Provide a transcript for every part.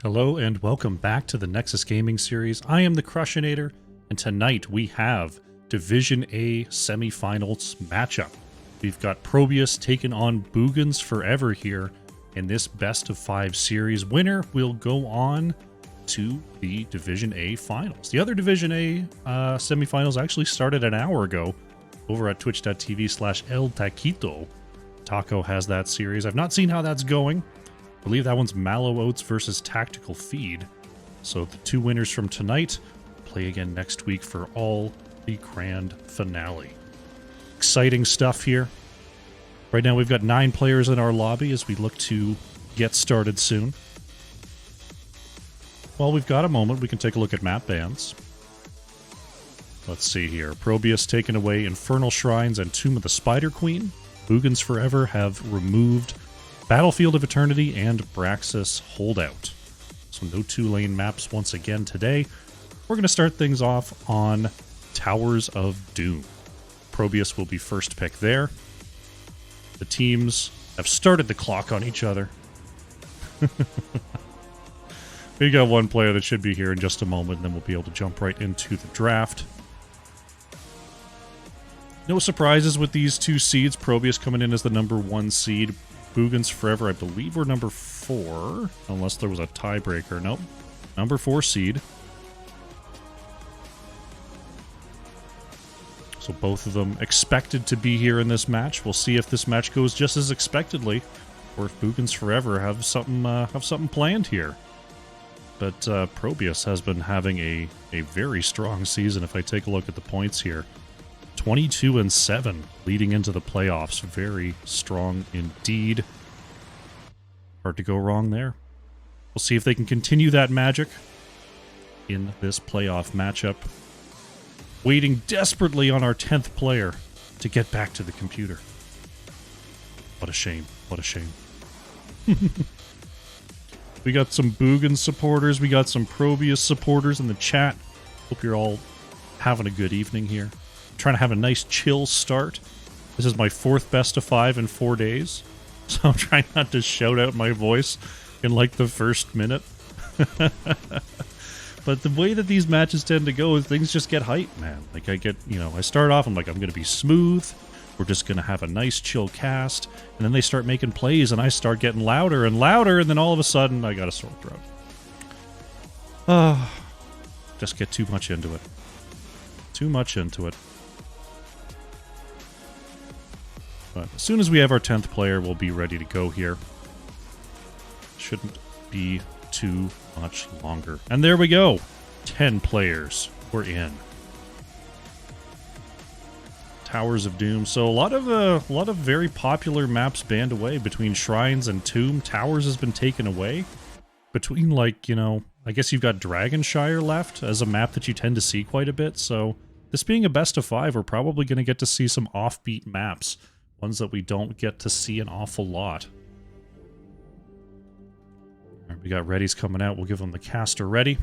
Hello and welcome back to the Nexus Gaming Series. I am the Crushinator, and tonight we have Division A semifinals matchup. We've got ProBUs taking on Boogans forever here in this best of 5 series. Winner will go on to the Division A finals. The other Division A semifinals actually started an hour ago over at twitch.tv/El Taquito. Taco has that series. I've not seen how that's going. I believe that one's Mallow Oats versus Tactical Feed. So the two winners from tonight play again next week for all the grand finale. Exciting stuff here. Right now we've got 9 players in our lobby as we look to get started soon. While we've got a moment, we can take a look at map bans. Let's see here. ProBUs taken away Infernal Shrines and Tomb of the Spider Queen. Boogans Forever have removed Battlefield of Eternity and Braxis Holdout. So no 2-lane maps once again today. We're going to start things off on Towers of Doom. ProBUs will be first pick there. The teams have started the clock on each other. We got one player that should be here in just a moment, and then we'll be able to jump right into the draft. No surprises with these two seeds. ProBUs coming in as the number 1 seed. Boogans Forever, I believe, we're number 4, unless there was a tiebreaker. Nope. Number 4 seed. So both of them expected to be here in this match. We'll see if this match goes just as expectedly, or if Boogans Forever have something planned here. But ProBUs has been having a very strong season. If I take a look at the points here, 22-7 leading into the playoffs. Very strong indeed. Hard to go wrong there. We'll see if they can continue that magic in this playoff matchup. Waiting desperately on our 10th player to get back to the computer. What a shame. What a shame. We got some Boogans supporters. We got some ProBUs supporters in the chat. Hope you're all having a good evening here. Trying to have a nice chill start. This is my 4th best of 5 in 4 days, so I'm trying not to shout out my voice in like the first minute. But the way that these matches tend to go is things just get hype, man. Like I start off, I'm like, I'm going to be smooth. We're just going to have a nice chill cast. And then they start making plays and I start getting louder and louder. And then all of a sudden I got a sore throat. Just get too much into it. Too much into it. But as soon as we have our 10th player, we'll be ready to go here. Shouldn't be too much longer. And there we go. 10 players. We're in. Towers of Doom. So a lot of very popular maps banned away. Between Shrines and Tomb, Towers has been taken away. Between, like, I guess you've got Dragonshire left as a map that you tend to see quite a bit. So this being a best of 5, we're probably going to get to see some offbeat maps. Ones that we don't get to see an awful lot. All right, we got readies coming out. We'll give them the caster ready.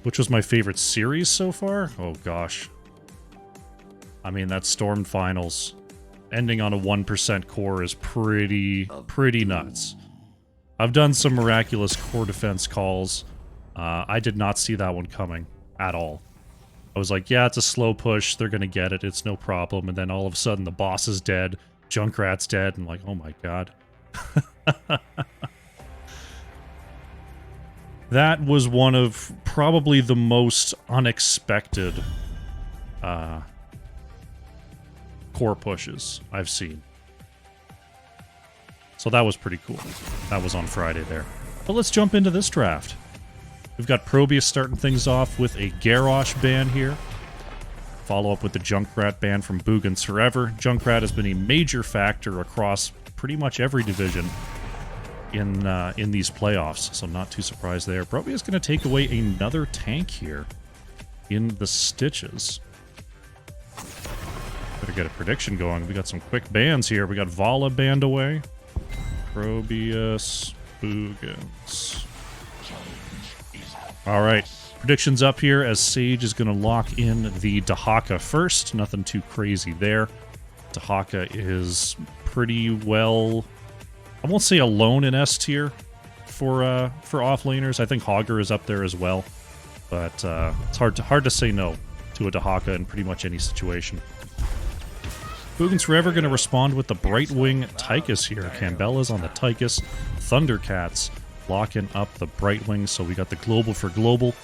Which was my favorite series so far? Oh gosh. I mean, that Storm Finals ending on a 1% core is pretty nuts. I've done some miraculous core defense calls. I did not see that one coming at all. I was like, yeah, it's a slow push. They're going to get it. It's no problem. And then all of a sudden, the boss is dead. Junkrat's dead. And like, oh my god. That was one of probably the most unexpected core pushes I've seen. So that was pretty cool. That was on Friday there. But let's jump into this draft. We've got ProBUs starting things off with a Garrosh ban here. Follow up with the Junkrat ban from Boogans Forever. Junkrat has been a major factor across pretty much every division in these playoffs, so I'm not too surprised there. ProBUs is going to take away another tank here in the Stitches. Better get a prediction going. We got some quick bans here. We got Vala banned away. ProBUs, Boogans. All right, predictions up here as Sage is going to lock in the Dahaka first. Nothing too crazy there. Dahaka is pretty well, I won't say alone in S tier. for offlaners. I think Hogger is up there as well, but it's hard to say no to a Dahaka in pretty much any situation. Boogans Forever going to respond with the Brightwing Tychus here. Cambella's on the Tychus. Thundercats locking up the Brightwing, so we got the global for global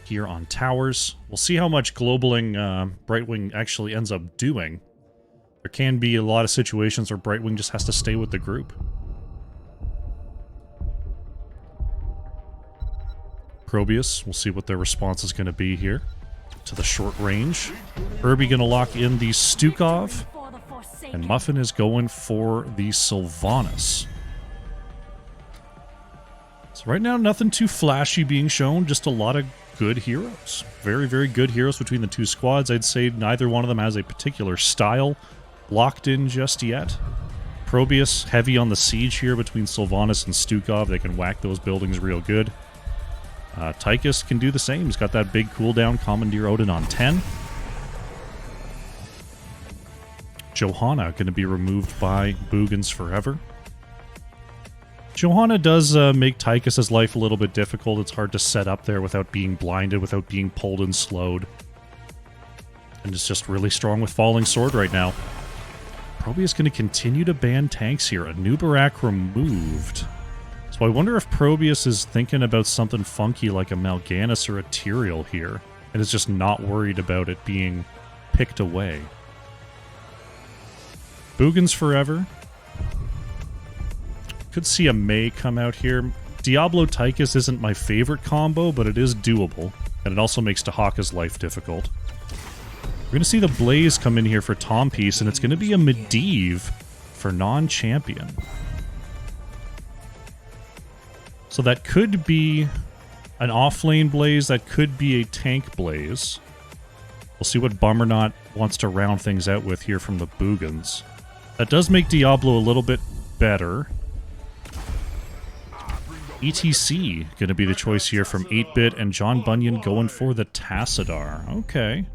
here on towers. We'll see how much globaling Brightwing actually ends up doing. There can be a lot of situations where Brightwing just has to stay with the group. ProBUs, we'll see what their response is going to be here to the short range. Herbie going to lock in the Stukov, and Muffin is going for the Sylvanas. So right now, nothing too flashy being shown, just a lot of good heroes. Very, very good heroes between the two squads. I'd say neither one of them has a particular style locked in just yet. ProBUs heavy on the siege here between Sylvanas and Stukov. They can whack those buildings real good. Tychus can do the same. He's got that big cooldown. Commandeer Odin on 10. Johanna going to be removed by Boogans Forever. Johanna does make Tychus' life a little bit difficult. It's hard to set up there without being blinded, without being pulled and slowed. And it's just really strong with Falling Sword right now. Probably is going to continue to ban tanks here. A new Barak removed. So I wonder if ProBUs is thinking about something funky like a Mal'Ganis or a Tyrael here, and is just not worried about it being picked away. Boogans Forever. Could see a May come out here. Diablo Tychus isn't my favorite combo, but it is doable, and it also makes Dahaka's life difficult. We're going to see the Blaze come in here for Tompiece, and it's going to be a Medivh for non-champion. So that could be an off-lane Blaze, that could be a tank Blaze. We'll see what Bummernot wants to round things out with here from the Boogans. That does make Diablo a little bit better. ETC going to be the choice here from 8-Bit, and John Bunyan going for the Tassadar. Okay.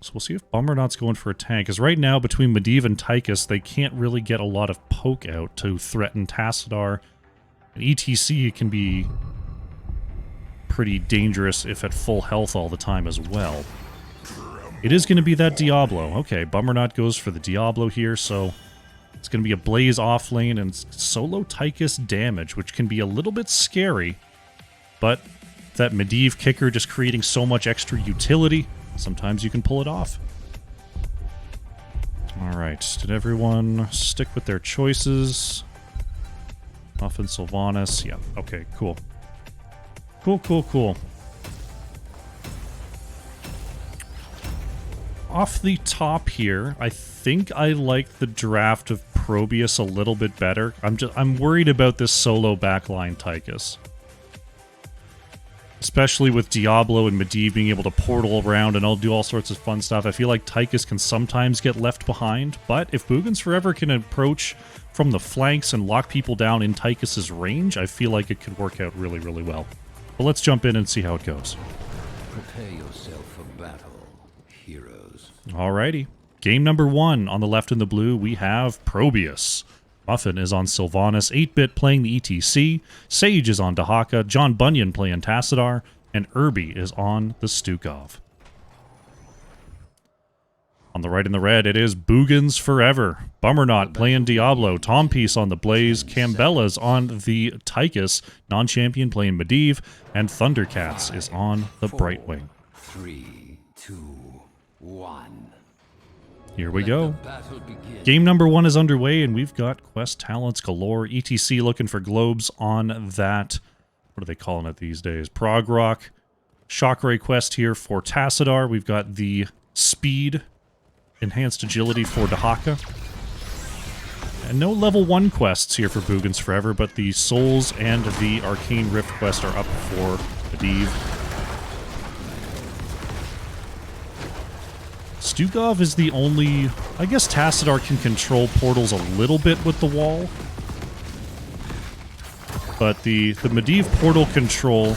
So we'll see if Bummernot's going for a tank, because right now, between Medivh and Tychus, they can't really get a lot of poke out to threaten Tassadar. And ETC can be pretty dangerous if at full health all the time as well. It is going to be that Diablo. Okay, Bummernot goes for the Diablo here, so it's going to be a Blaze off lane and solo Tychus damage, which can be a little bit scary, but that Medivh kicker just creating so much extra utility, sometimes you can pull it off. Alright, did everyone stick with their choices? Muffin, Sylvanas, yeah, okay, cool. Cool. Off the top here, I think I like the draft of ProBUs a little bit better. I'm worried about this solo backline Tychus. Especially with Diablo and Medivh being able to portal around and I'll do all sorts of fun stuff. I feel like Tychus can sometimes get left behind, but if Boogans Forever can approach from the flanks and lock people down in Tychus' range, I feel like it could work out really, really well. But let's jump in and see how it goes. Prepare yourself for battle, heroes. Alrighty. Game number 1 on the left in the blue, we have ProBUs. Muffin is on Sylvanas, 8-Bit playing the ETC, Sage is on Dahaka, John Bunyan playing Tassadar, and Irby is on the Stukov. On the right in the red, it is Boogans Forever. Bummernot playing Diablo, Tompiece on the Blaze, Cambella's on the Tychus, non-champion playing Medivh, and Thundercats is on the Brightwing. 3, 2, 1. Here we go. Game number 1 is underway, and we've got quest talents galore. ETC looking for globes on that, what are they calling it these days? Prog Rock. Shockray quest here for Tassadar. We've got the speed, enhanced agility for Dahaka. And no level 1 quests here for Boogans Forever, but the Souls and the Arcane Rift quest are up for Medivh. Stukov is the only... I guess Tassadar can control portals a little bit with the wall. But the Medivh portal control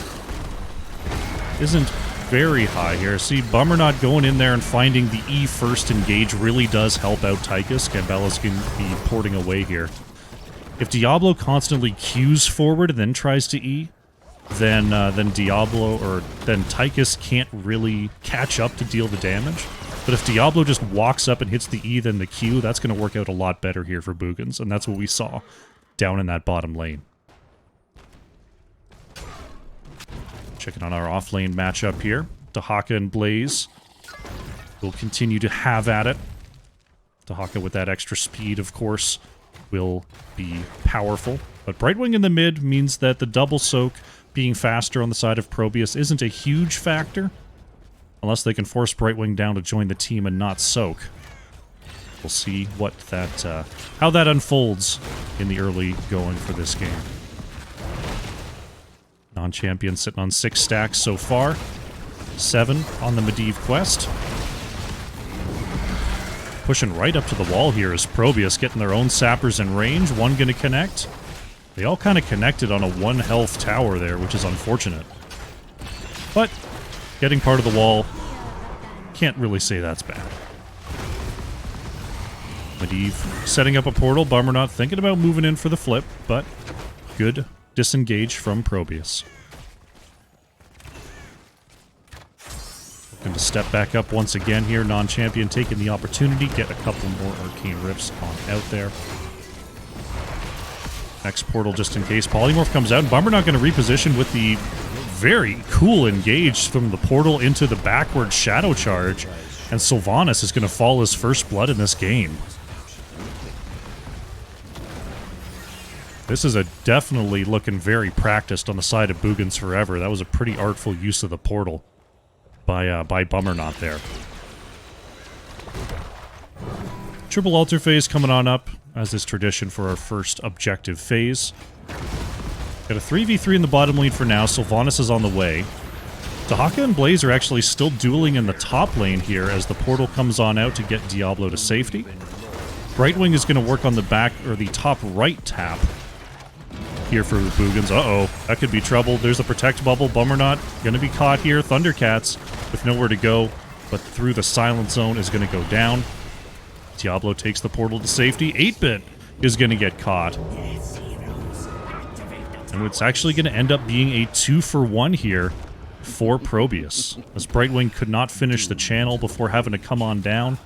isn't very high here. See, Bummer not going in there and finding the E first engage really does help out Tychus. Gambella's going to be porting away here. If Diablo constantly queues forward and then tries to E, then Tychus can't really catch up to deal the damage. But if Diablo just walks up and hits the E, then the Q, that's going to work out a lot better here for Boogans, and that's what we saw down in that bottom lane. Checking on our off-lane matchup here. Dahaka and Blaze will continue to have at it. Dahaka with that extra speed, of course, will be powerful. But Brightwing in the mid means that the double soak being faster on the side of ProBUs isn't a huge factor. Unless they can force Brightwing down to join the team and not soak. We'll see what that, how that unfolds in the early going for this game. Non-champion sitting on 6 stacks so far. 7 on the Medivh quest. Pushing right up to the wall here is ProBUs getting their own sappers in range. One gonna connect. They all kind of connected on a 1 health tower there, which is unfortunate. But getting part of the wall, can't really say that's bad. Medivh setting up a portal. Bummer not thinking about moving in for the flip, but good disengage from ProBUs. Looking to step back up once again here. Non-champion taking the opportunity. Get a couple more arcane rips on out there. Next portal just in case. Polymorph comes out, and Bummer not going to reposition with the very cool engage from the portal into the backward shadow charge. And Sylvanas is going to fall his first blood in this game. This is definitely looking very practiced on the side of Boogans Forever. That was a pretty artful use of the portal by Bummer not there. Triple altar phase coming on up, as is tradition for our first objective phase. Got a 3v3 in the bottom lane for now. Sylvanas is on the way. Dahaka and Blaze are actually still dueling in the top lane here as the portal comes on out to get Diablo to safety. Brightwing is going to work on the back, or the top right tap here for the Boogans. Uh-oh, that could be trouble. There's a protect bubble. Bummer not going to be caught here. Thundercats with nowhere to go, but through the silent zone is going to go down. Diablo takes the portal to safety. 8-Bit is going to get caught. And it's actually going to end up being a 2-for-1 here for ProBUs, as Brightwing could not finish the channel before having to come on down.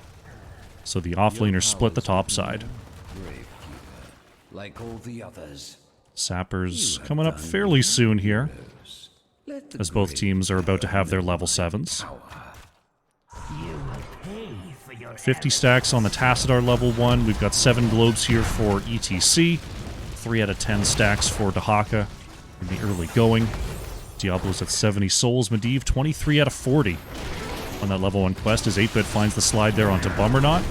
So the offlaners split the top side. Like all the others. Sappers coming up fairly soon here, as both teams are about to have their level 7s. 50 stacks on the Tassadar level 1. We've got 7 globes here for ETC. 3 out of 10 stacks for Dahaka in the early going. Diablo's at 70 souls. Medivh 23 out of 40 on that level 1 quest as 8-Bit finds the slide there onto Bummernot.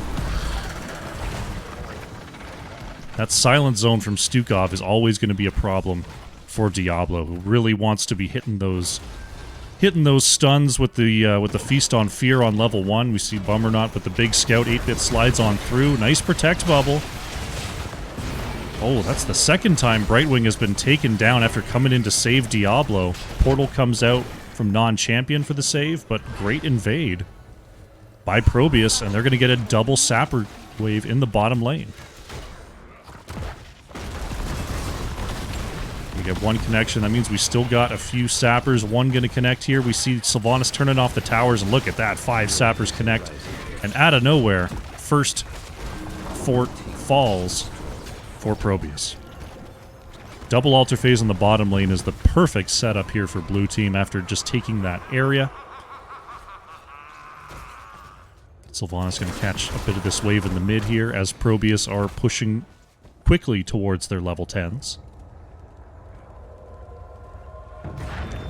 That silent zone from Stukov is always going to be a problem for Diablo, who really wants to be hitting those stuns with the Feast on Fear on level 1. We see Bummernot with the big scout. 8-Bit slides on through. Nice protect bubble. Oh, that's the second time Brightwing has been taken down after coming in to save Diablo. Portal comes out from non-champion for the save, but great invade by ProBUs, and they're going to get a double sapper wave in the bottom lane. We get 1 connection. That means we still got a few sappers. 1 going to connect here. We see Sylvanas turning off the towers, and look at that. 5 sappers connect. And out of nowhere, first fort falls for ProBUs. Double altar phase on the bottom lane is the perfect setup here for blue team after just taking that area. Sylvanas going to catch a bit of this wave in the mid here as ProBUs are pushing quickly towards their level 10s.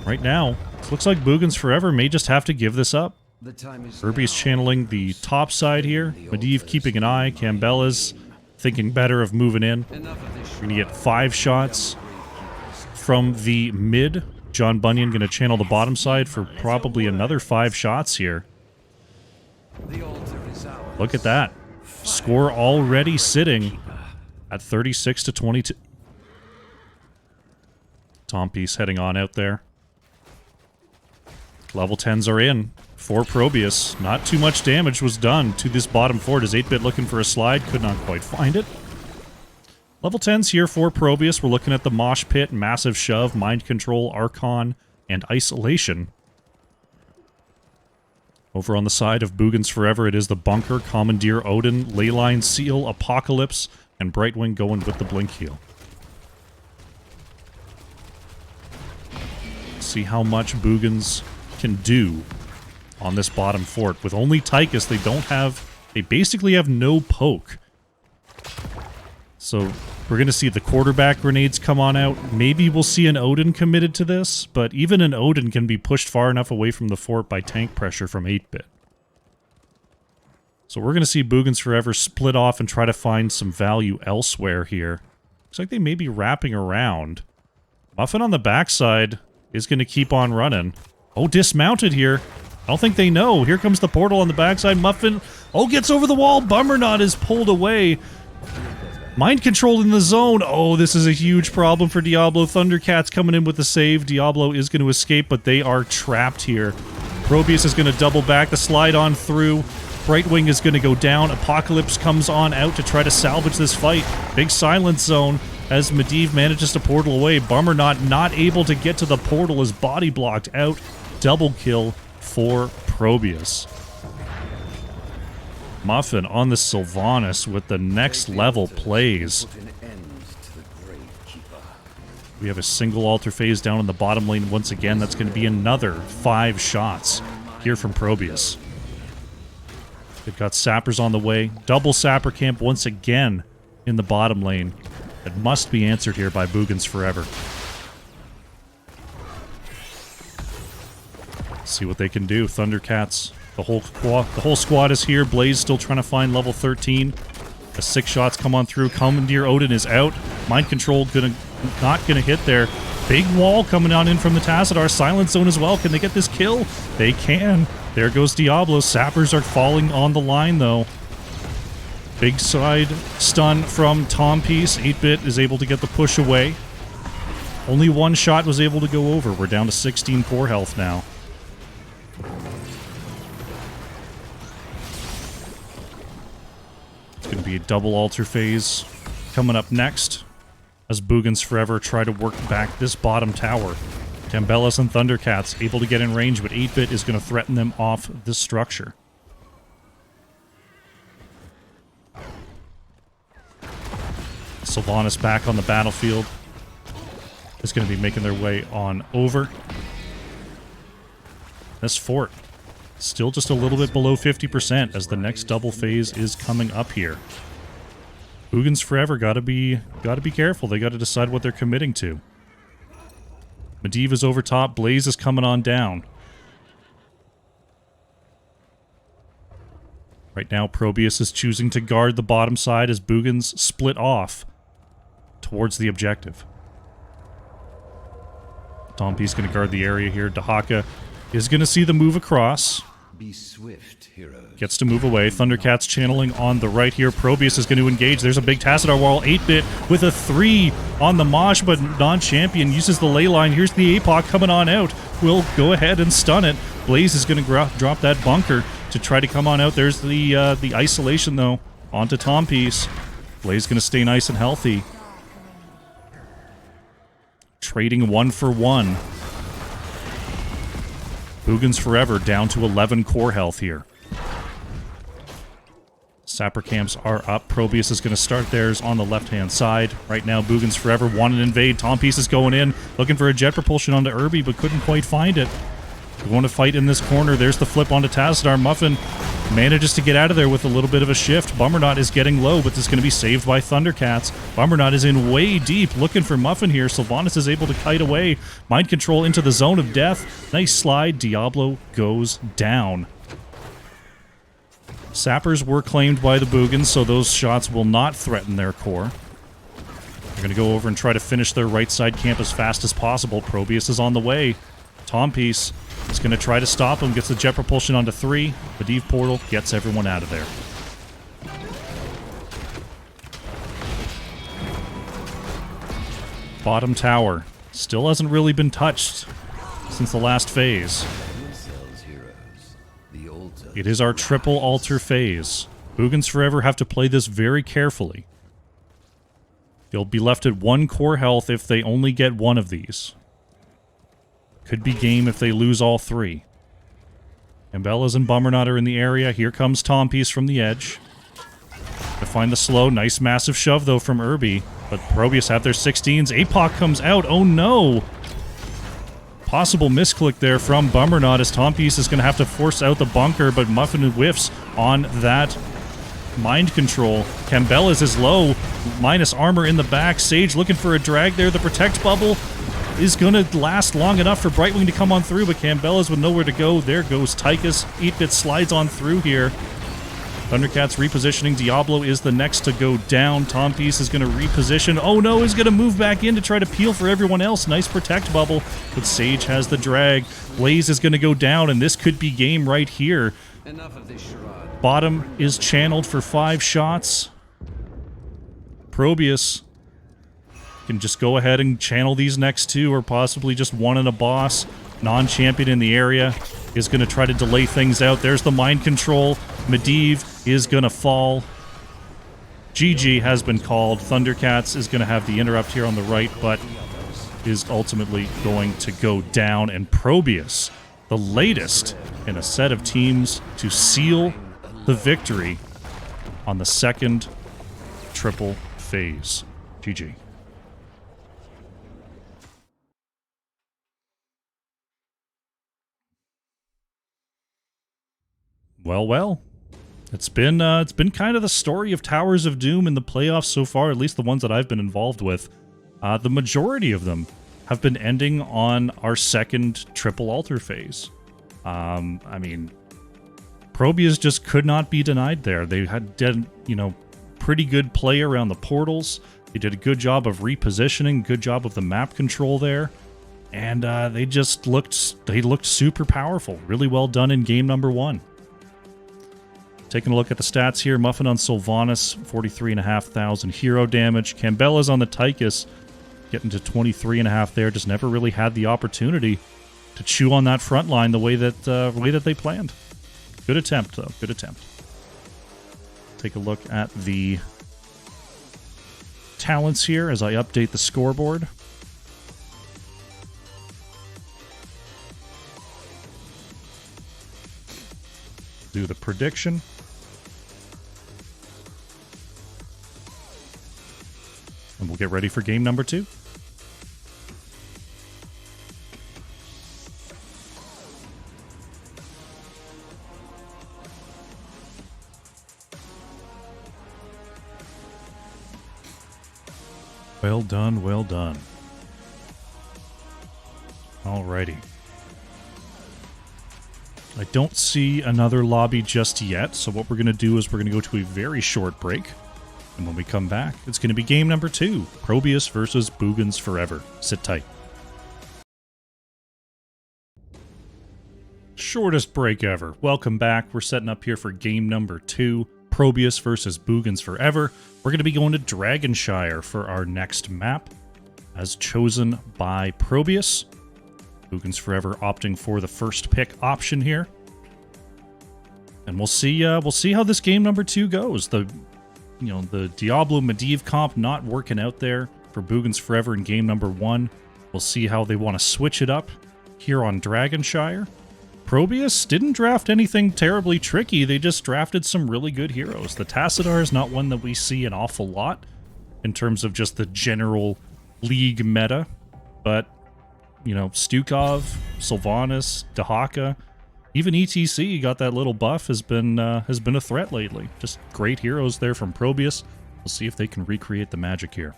Right now, it looks like Boogans Forever may just have to give this up. Irby's channeling the top side here. Medivh keeping an eye. Cambella's thinking better of moving in. We're going to get 5 shots from the mid. John Bunyan going to channel the bottom side for probably another 5 shots here. Look at that. Score already sitting at 36 to 22. Tompies heading on out there. Level 10s are in for ProBUs. Not too much damage was done to this bottom fort as 8-Bit looking for a slide. Could not quite find it. Level 10s here for ProBUs. We're looking at the Mosh Pit, Massive Shove, Mind Control, Archon, and Isolation. Over on the side of Boogans Forever, it is the Bunker, Commandeer Odin, Leyline Seal, Apocalypse, and Brightwing going with the Blink Heal. See how much Boogans can do on this bottom fort. With only Tychus, they basically have no poke. So we're going to see the quarterback grenades come on out. Maybe we'll see an Odin committed to this, but even an Odin can be pushed far enough away from the fort by tank pressure from 8-Bit. So we're going to see Boogans Forever split off and try to find some value elsewhere here. Looks like they may be wrapping around. Muffin on the backside is going to keep on running. Oh, dismounted here. I don't think they know. Here comes the portal on the backside. Muffin, gets over the wall. Bummernot is pulled away. Mind control in the zone. Oh, this is a huge problem for Diablo. Thundercats coming in with the save. Diablo is going to escape, but they are trapped here. ProBUs is going to double back the slide on through. Brightwing is going to go down. Apocalypse comes on out to try to salvage this fight. Big silence zone as Medivh manages to portal away. Bummernot not able to get to the portal, is body blocked out. Double kill for ProBUs. Muffin on the Sylvanas with the next level plays. We have a single altar phase down in the bottom lane once again. That's going to be another 5 shots here from ProBUs. They've got sappers on the way. Double sapper camp once again in the bottom lane. It must be answered here by Boogans Forever. See what they can do. Thundercats. The whole squad is here. Blaze still trying to find level 13. The 6 shots come on through. Commandeer Odin is out. Mind Control not gonna hit there. Big wall coming on in from the Tassadar. Silent Zone as well. Can they get this kill? They can. There goes Diablo. Sappers are falling on the line though. Big side stun from Tom Piece. 8-Bit is able to get the push away. Only 1 shot was able to go over. We're down to 16 core health now. It's going to be a double altar phase coming up next as Boogans Forever try to work back this bottom tower. Tambellas and Thundercats able to get in range, but 8-Bit is going to threaten them off this structure. Sylvanas back on the battlefield is going to be making their way on over. This fort still just a little bit below 50% as the next double phase is coming up here. Boogans Forever gotta be careful. They gotta decide what they're committing to. Medivh is over top. Blaze is coming on down. Right now, ProBUs is choosing to guard the bottom side as Boogans split off towards the objective. Tompy's going to guard the area here. Dahaka is going to see the move across. Be swift, heroes. Gets to move away. Thundercats channeling on the right here. ProBUs is going to engage. There's a big Tassadar wall. 8-Bit with a 3 on the Mosh, but non-champion uses the ley line. Here's the APOC coming on out. Will go ahead and stun it. Blaze is going to drop that bunker to try to come on out. There's the isolation, though, onto Tom Piece. Blaze going to stay nice and healthy. Trading 1 for 1. Boogans Forever down to 11 core health here. Sapper camps are up. ProBUs is going to start theirs on the left-hand side. Right now, Boogans Forever want to invade. Tom Piece is going in, looking for a jet propulsion onto Irby, but couldn't quite find it. We want to fight in this corner. There's the flip onto Tassadar. Muffin manages to get out of there with a little bit of a shift. Bummernot is getting low, but this is going to be saved by Thundercats. Bummernot is in way deep, looking for Muffin here. Sylvanas is able to kite away. Mind control into the zone of death. Nice slide. Diablo goes down. Sappers were claimed by the Boogans, so those shots will not threaten their core. They're going to go over and try to finish their right side camp as fast as possible. ProBUs is on the way. Tom Piece is going to try to stop him, gets the jet propulsion onto 3. Medivh portal gets everyone out of there. Bottom tower still hasn't really been touched since the last phase. The altar. It is our triple altar phase. Boogans Forever have to play this very carefully. They'll be left at 1 core health if they only get one of these. Could be game if they lose all 3. Cambelas and Bummernut are in the area. Here comes Tompies from the edge. To find the slow. Nice massive shove, though, from Irby. But ProBUs have their 16s. APOC comes out. Oh, no! Possible misclick there from Bummernut as Tompies is going to have to force out the bunker, but Muffin whiffs on that mind control. Cambelas is low. Minus armor in the back. Sage looking for a drag there. The protect bubble is going to last long enough for Brightwing to come on through, but Cambelas with nowhere to go. There goes Tychus. 8-bit slides on through here. Thundercats repositioning. Diablo is the next to go down. Tompies is going to reposition. Oh no, he's going to move back in to try to peel for everyone else. Nice protect bubble, but Sage has the drag. Blaze is going to go down, and this could be game right here. Enough of this charade. Bottom is channeled for 5 shots. ProBUs can just go ahead and channel these next 2, or possibly just one and a boss. Non-champion in the area is going to try to delay things out. There's the mind control. Medivh is going to fall. GG has been called. Thundercats is going to have the interrupt here on the right, but is ultimately going to go down. And ProBUs, the latest in a set of teams to seal the victory on the second triple phase. GG. Well. It's been kind of the story of Towers of Doom in the playoffs so far, at least the ones that I've been involved with. The majority of them have been ending on our second triple altar phase. I mean, ProBUs just could not be denied there. They did, pretty good play around the portals. They did a good job of repositioning, good job of the map control there. And they looked super powerful. Really well done in game number 1. Taking a look at the stats here, Muffin on Sylvanas, 43,500 hero damage. Cambelas on the Tychus, getting to 23.5 there. Just never really had the opportunity to chew on that front line the way that they planned. Good attempt, though. Good attempt. Take a look at the talents here as I update the scoreboard. Do the prediction. And we'll get ready for game number 2. Well done, well done. Alrighty. I don't see another lobby just yet, so what we're going to do is we're going to go to a very short break. And when we come back, it's going to be game number 2, ProBUs versus Boogans Forever. Sit tight. Shortest break ever. Welcome back. We're setting up here for game number 2, ProBUs versus Boogans Forever. We're going to be going to Dragonshire for our next map, as chosen by ProBUs. Boogans Forever opting for the first pick option here. And we'll see how this game number 2 goes. The Diablo Medivh comp not working out there for Boogans Forever in game number 1. We'll see how they want to switch it up here on Dragonshire. ProBUs didn't draft anything terribly tricky. They just drafted some really good heroes. The Tassadar is not one that we see an awful lot in terms of just the general league meta. But, Stukov, Sylvanas, Dahaka, even ETC got that little buff, has been a threat lately. Just great heroes there from ProBUs. We'll see if they can recreate the magic here.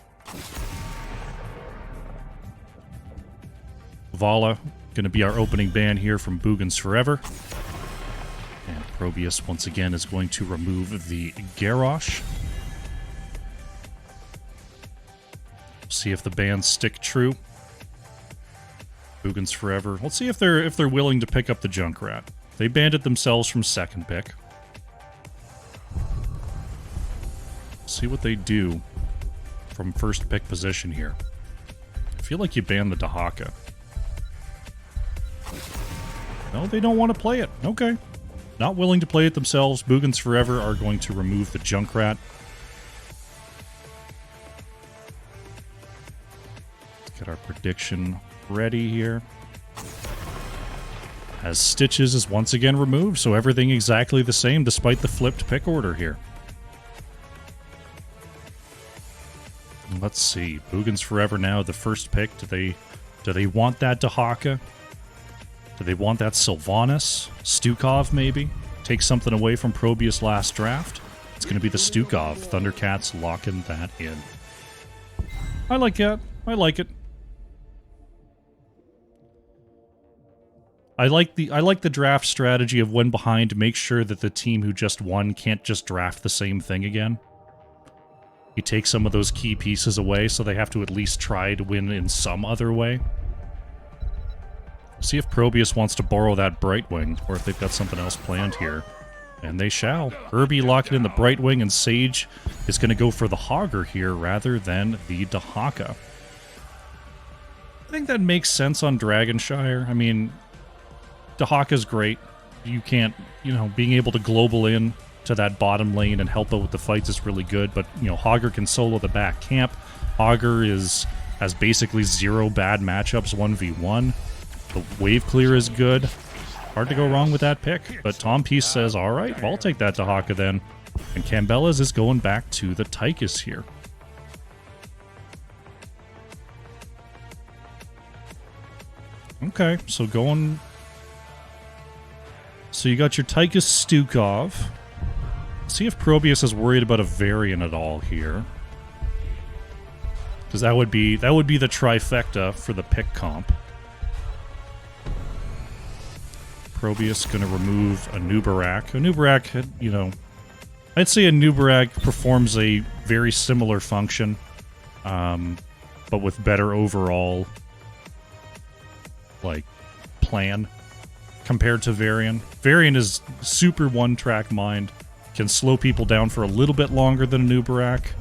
Vala going to be our opening ban here from Boogans Forever. And ProBUs once again is going to remove the Garrosh. See if the bans stick true. Boogans Forever. Let's see if they're willing to pick up the Junkrat. They banned it themselves from second pick. See what they do from first pick position here. I feel like you banned the Dahaka. No, they don't want to play it. Okay. not willing to play it themselves. Boogans Forever are going to remove the Junkrat. Let's get our prediction ready here. As Stitches is once again removed, so everything exactly the same despite the flipped pick order here. Let's see. Boogans Forever now, the first pick. Do they want that Dahaka? Do they want that Sylvanas? Stukov, maybe? Take something away from ProBUs last draft? It's going to be the Stukov. Thundercats locking that in. I like that. I like it. I like the draft strategy of when behind, make sure that the team who just won can't just draft the same thing again. You take some of those key pieces away, so they have to at least try to win in some other way. See if ProBUs wants to borrow that Brightwing, or if they've got something else planned here. And they shall. Irby locking in the Brightwing, and Sage is going to go for the Hogger here rather than the Dahaka. I think that makes sense on Dragonshire. I mean, Dahaka's great. You can't, being able to global in to that bottom lane and help out with the fights is really good, but, Hogger can solo the back camp. Hogger has basically 0 bad matchups 1v1. The wave clear is good. Hard to go wrong with that pick, but Tom Peace says, all right, well, I'll take that Dahaka then. And Cambella's is going back to the Tychus here. Okay, so going... So you got your Tychus Stukov. See if ProBUs is worried about a variant at all here. Because that would be the trifecta for the pick comp. ProBUs going to remove a Nubarak. A Nubarak, I'd say a Nubarak performs a very similar function, but with better overall, plan compared to Varian. Varian is super one-track mind, can slow people down for a little bit longer than a Nubarak,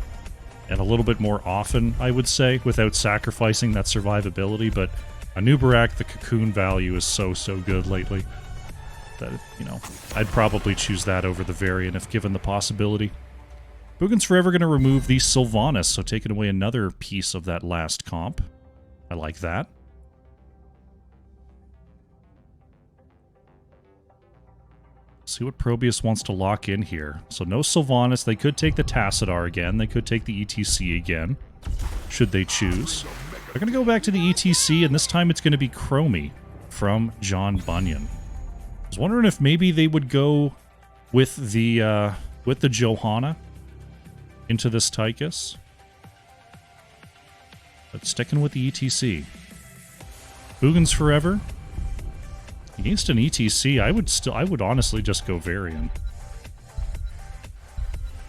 and a little bit more often, I would say, without sacrificing that survivability, but a Nubarak, the cocoon value is so good lately that, I'd probably choose that over the Varian if given the possibility. Boogans Forever going to remove the Sylvanas, so taking away another piece of that last comp. I like that. See what ProBUs wants to lock in here. So no Sylvanas. They could take the Tassadar again. They could take the ETC again, should they choose. They're going to go back to the ETC, and this time it's going to be Chromie from John Bunyan. I was wondering if maybe they would go with the Johanna into this Tychus. But sticking with the ETC. Boogans Forever. Against an ETC, I would honestly just go Varian.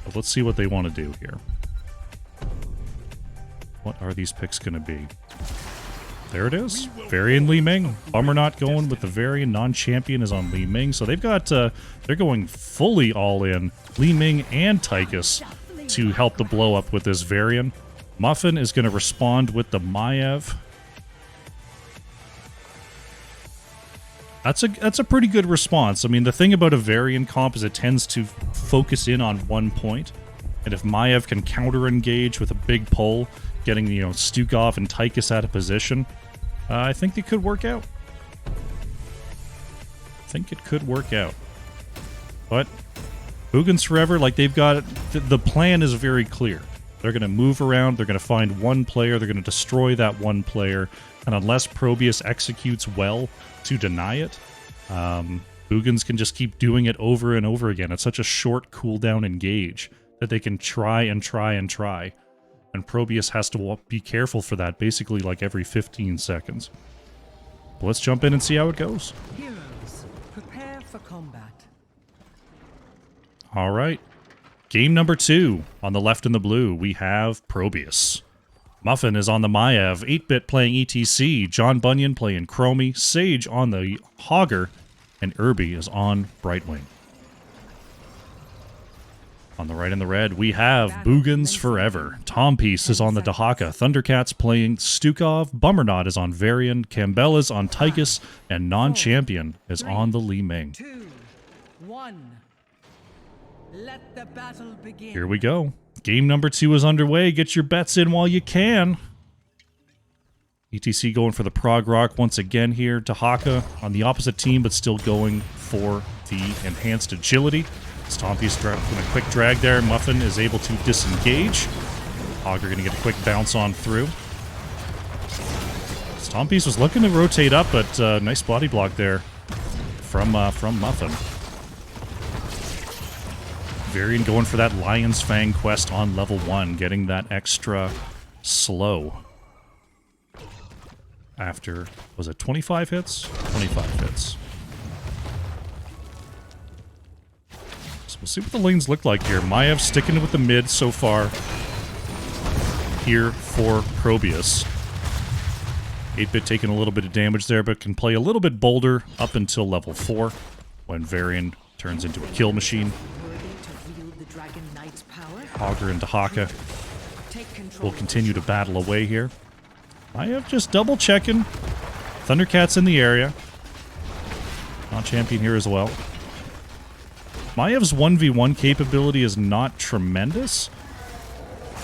But let's see what they want to do here. What are these picks going to be? There it is. Varian Li Ming. Bummer not going with the Varian. Non-champion is on Li Ming. So they've got, they're going fully all in. Li Ming and Tychus to help the blow up with this Varian. Muffin is going to respond with the Maiev. That's a pretty good response. I mean, the thing about a Varian comp is it tends to focus in on one point. And if Maiev can counter-engage with a big pull, getting, Stukov and Tychus out of position, I think it could work out. But Boogans Forever, they've got... The plan is very clear. They're going to move around, they're going to find one player, they're going to destroy that one player, and unless ProBUs executes well to deny it, Boogans can just keep doing it over and over again. It's such a short cooldown engage that they can try and try and try. And ProBUs has to be careful for that, basically every 15 seconds. But let's jump in and see how it goes. Heroes, prepare for combat. All right. Game number 2. On the left in the blue, we have ProBUs. Muffin is on the Maiev, 8-Bit playing ETC, John Bunyan playing Chromie, Sage on the Hogger, and Irby is on Brightwing. On the right in the red, we have Boogans Forever. Tom Peace is on the Dahaka, Thundercats playing Stukov, Bummernot is on Varian, Cambella's on Tychus, and Non-Champion is on the Li Ming. One. Let the battle begin. Here we go. Game number 2 is underway. Get your bets in while you can. ETC going for the Prog Rock once again here. Dahaka on the opposite team, but still going for the enhanced agility. Stompy's doing a quick drag there. Muffin is able to disengage. Hogger going to get a quick bounce on through. Stompy's was looking to rotate up, but nice body block there from Muffin. Varian going for that Lion's Fang quest on level 1, getting that extra slow. After, was it 25 hits? 25 hits. So we'll see what the lanes look like here. Maiev sticking with the mid so far here for ProBUs. 8-bit taking a little bit of damage there, but can play a little bit bolder up until level 4, when Varian turns into a kill machine. Hogger and Dahaka will continue to battle away here. Maiev just double checking. Thundercat's in the area. Non-champion here as well. Maiev's 1v1 capability is not tremendous.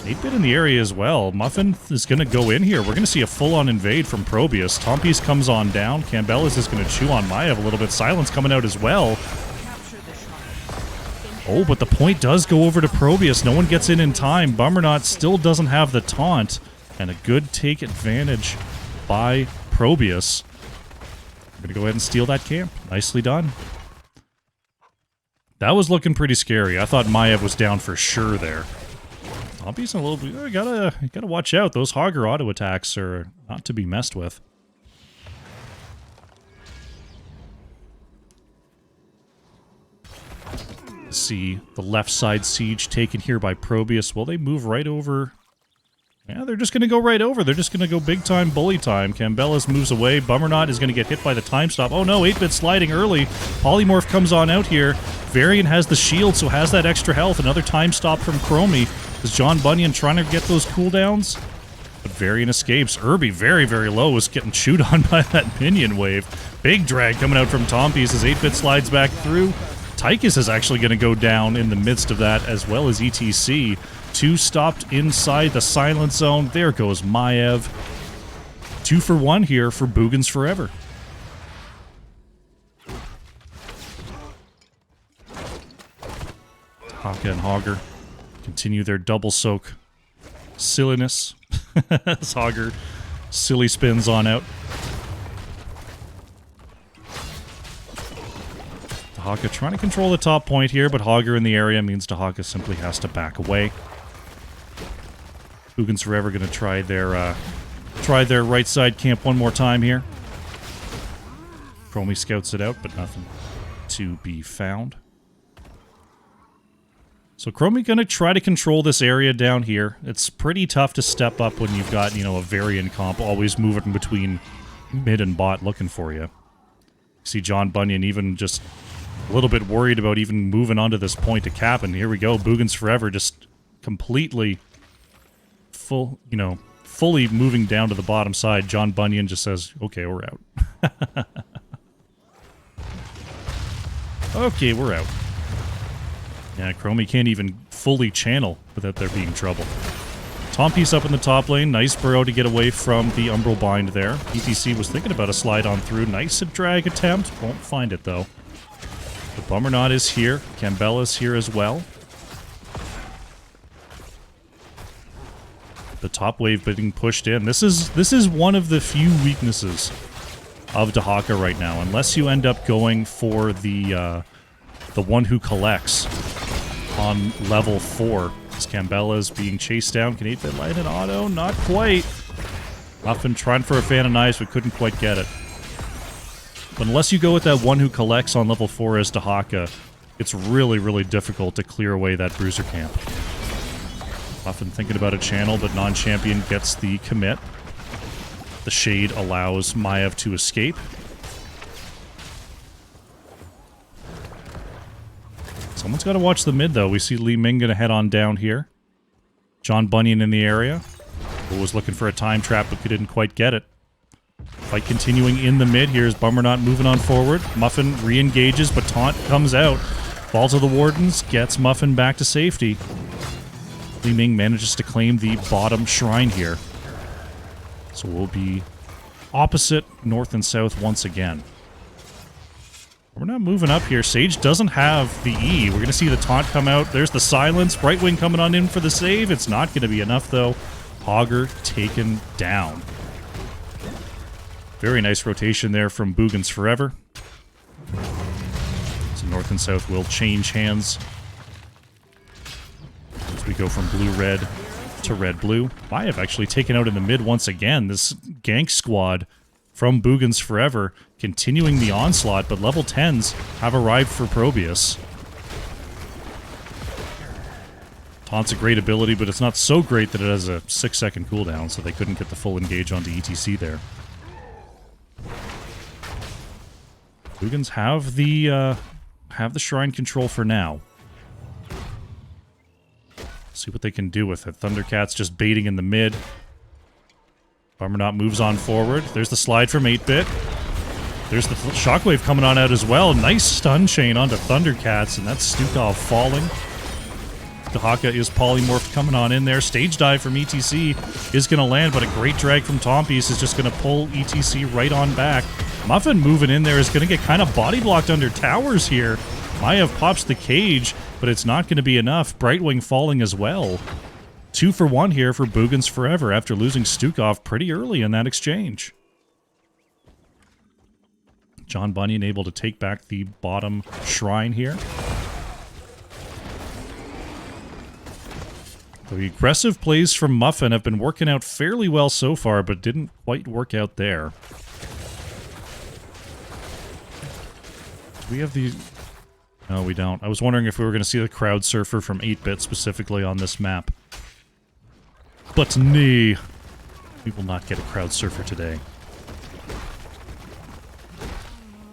8-bit in the area as well. Muffin is going to go in here. We're going to see a full-on invade from ProBUs. Tompies comes on down. Campbell is going to chew on Maiev a little bit. Silence coming out as well. Oh, but the point does go over to ProBUs. No one gets in time. Bummerknot still doesn't have the taunt. And a good take advantage by ProBUs. We're going to go ahead and steal that camp. Nicely done. That was looking pretty scary. I thought Maiev was down for sure there. Tompies a little bit. You gotta watch out. Those Hogger auto attacks are not to be messed with. See the left side siege taken here by ProBUs. Will they move right over? Yeah, they're just going to go right over. They're just going to go big time bully time. Campbellis moves away. Bummerknot is going to get hit by the time stop. Oh no, 8-bit sliding early. Polymorph comes on out here. Varian has the shield, so has that extra health. Another time stop from Chromie. Is John Bunyan trying to get those cooldowns? But Varian escapes. Irby, very, very low, is getting chewed on by that minion wave. Big drag coming out from Tompies as 8-bit slides back through. Tychus is actually going to go down in the midst of that, as well as ETC. 2 stopped inside the silent zone. There goes Maiev. 2 for 1 here for Boogans Forever. Haka and Hogger continue their double soak silliness. As Hogger silly spins on out. Dahaka trying to control the top point here, but Hogger in the area means Dahaka simply has to back away. Boogans Forever going to try their right side camp one more time here. Chromie scouts it out, but nothing to be found. So Chromie going to try to control this area down here. It's pretty tough to step up when you've got, a Varian comp always moving between mid and bot looking for you. See John Bunyan even just a little bit worried about even moving onto this point to cap, and here we go. Boogans Forever just completely fully moving down to the bottom side. John Bunyan just says, okay, we're out. Okay, we're out. Yeah, Chromie can't even fully channel without there being trouble. Tompies up in the top lane. Nice burrow to get away from the Umbral Bind there. ETC was thinking about a slide on through. Nice drag attempt. Won't find it, though. The Bummerknot is here. Campbell is here as well. The top wave being pushed in. This is one of the few weaknesses of Dahaka right now. Unless you end up going for the one who collects on level 4. As Campbell is being chased down. Can 8-bit light an auto? Not quite. Muffin trying for a Fan of Knives, but couldn't quite get it. But unless you go with that one who collects on level 4 as Dahaka, it's really, really difficult to clear away that bruiser camp. Muffin thinking about a channel, but non-champion gets the commit. The shade allows Maiev to escape. Someone's got to watch the mid, though. We see Li Ming going to head on down here. John Bunyan in the area. Who was looking for a time trap, but didn't quite get it. Fight continuing in the mid. Here's Bummerknot moving on forward. Muffin re-engages, but taunt comes out. Fall to the Wardens, gets Muffin back to safety. Li Ming manages to claim the bottom shrine here. So we'll be opposite north and south once again. We're not moving up here. Sage doesn't have the E. We're going to see the taunt come out. There's the silence. Brightwing coming on in for the save. It's not going to be enough, though. Hogger taken down. Very nice rotation there from Boogans Forever. So north and south will change hands as we go from blue-red to red-blue. I have actually taken out in the mid once again. This gank squad from Boogans Forever continuing the onslaught, but level 10s have arrived for ProBUs. Taunt's a great ability, but it's not so great that it has a 6-second cooldown, so they couldn't get the full engage onto ETC there. Boogans have the shrine control for now. See what they can do with it. Thundercat's just baiting in the mid. Bummerknot moves on forward. There's the slide from 8-Bit. There's the shockwave coming on out as well. Nice stun chain onto Thundercats, and that's Stukov falling. Dahaka is polymorphed coming on in there. Stage dive from ETC is going to land, but a great drag from Tompies is just going to pull ETC right on back. Muffin moving in there is going to get kind of body blocked under towers here. Maiev pops the cage, but it's not going to be enough. Brightwing falling as well. 2 for 1 here for Boogans Forever after losing Stukov pretty early in that exchange. John Bunyan able to take back the bottom shrine here. The aggressive plays from Muffin have been working out fairly well so far, but didn't quite work out there. Do we have the... No, we don't. I was wondering if we were going to see the Crowd Surfer from 8-Bit specifically on this map. But nee. We will not get a Crowd Surfer today.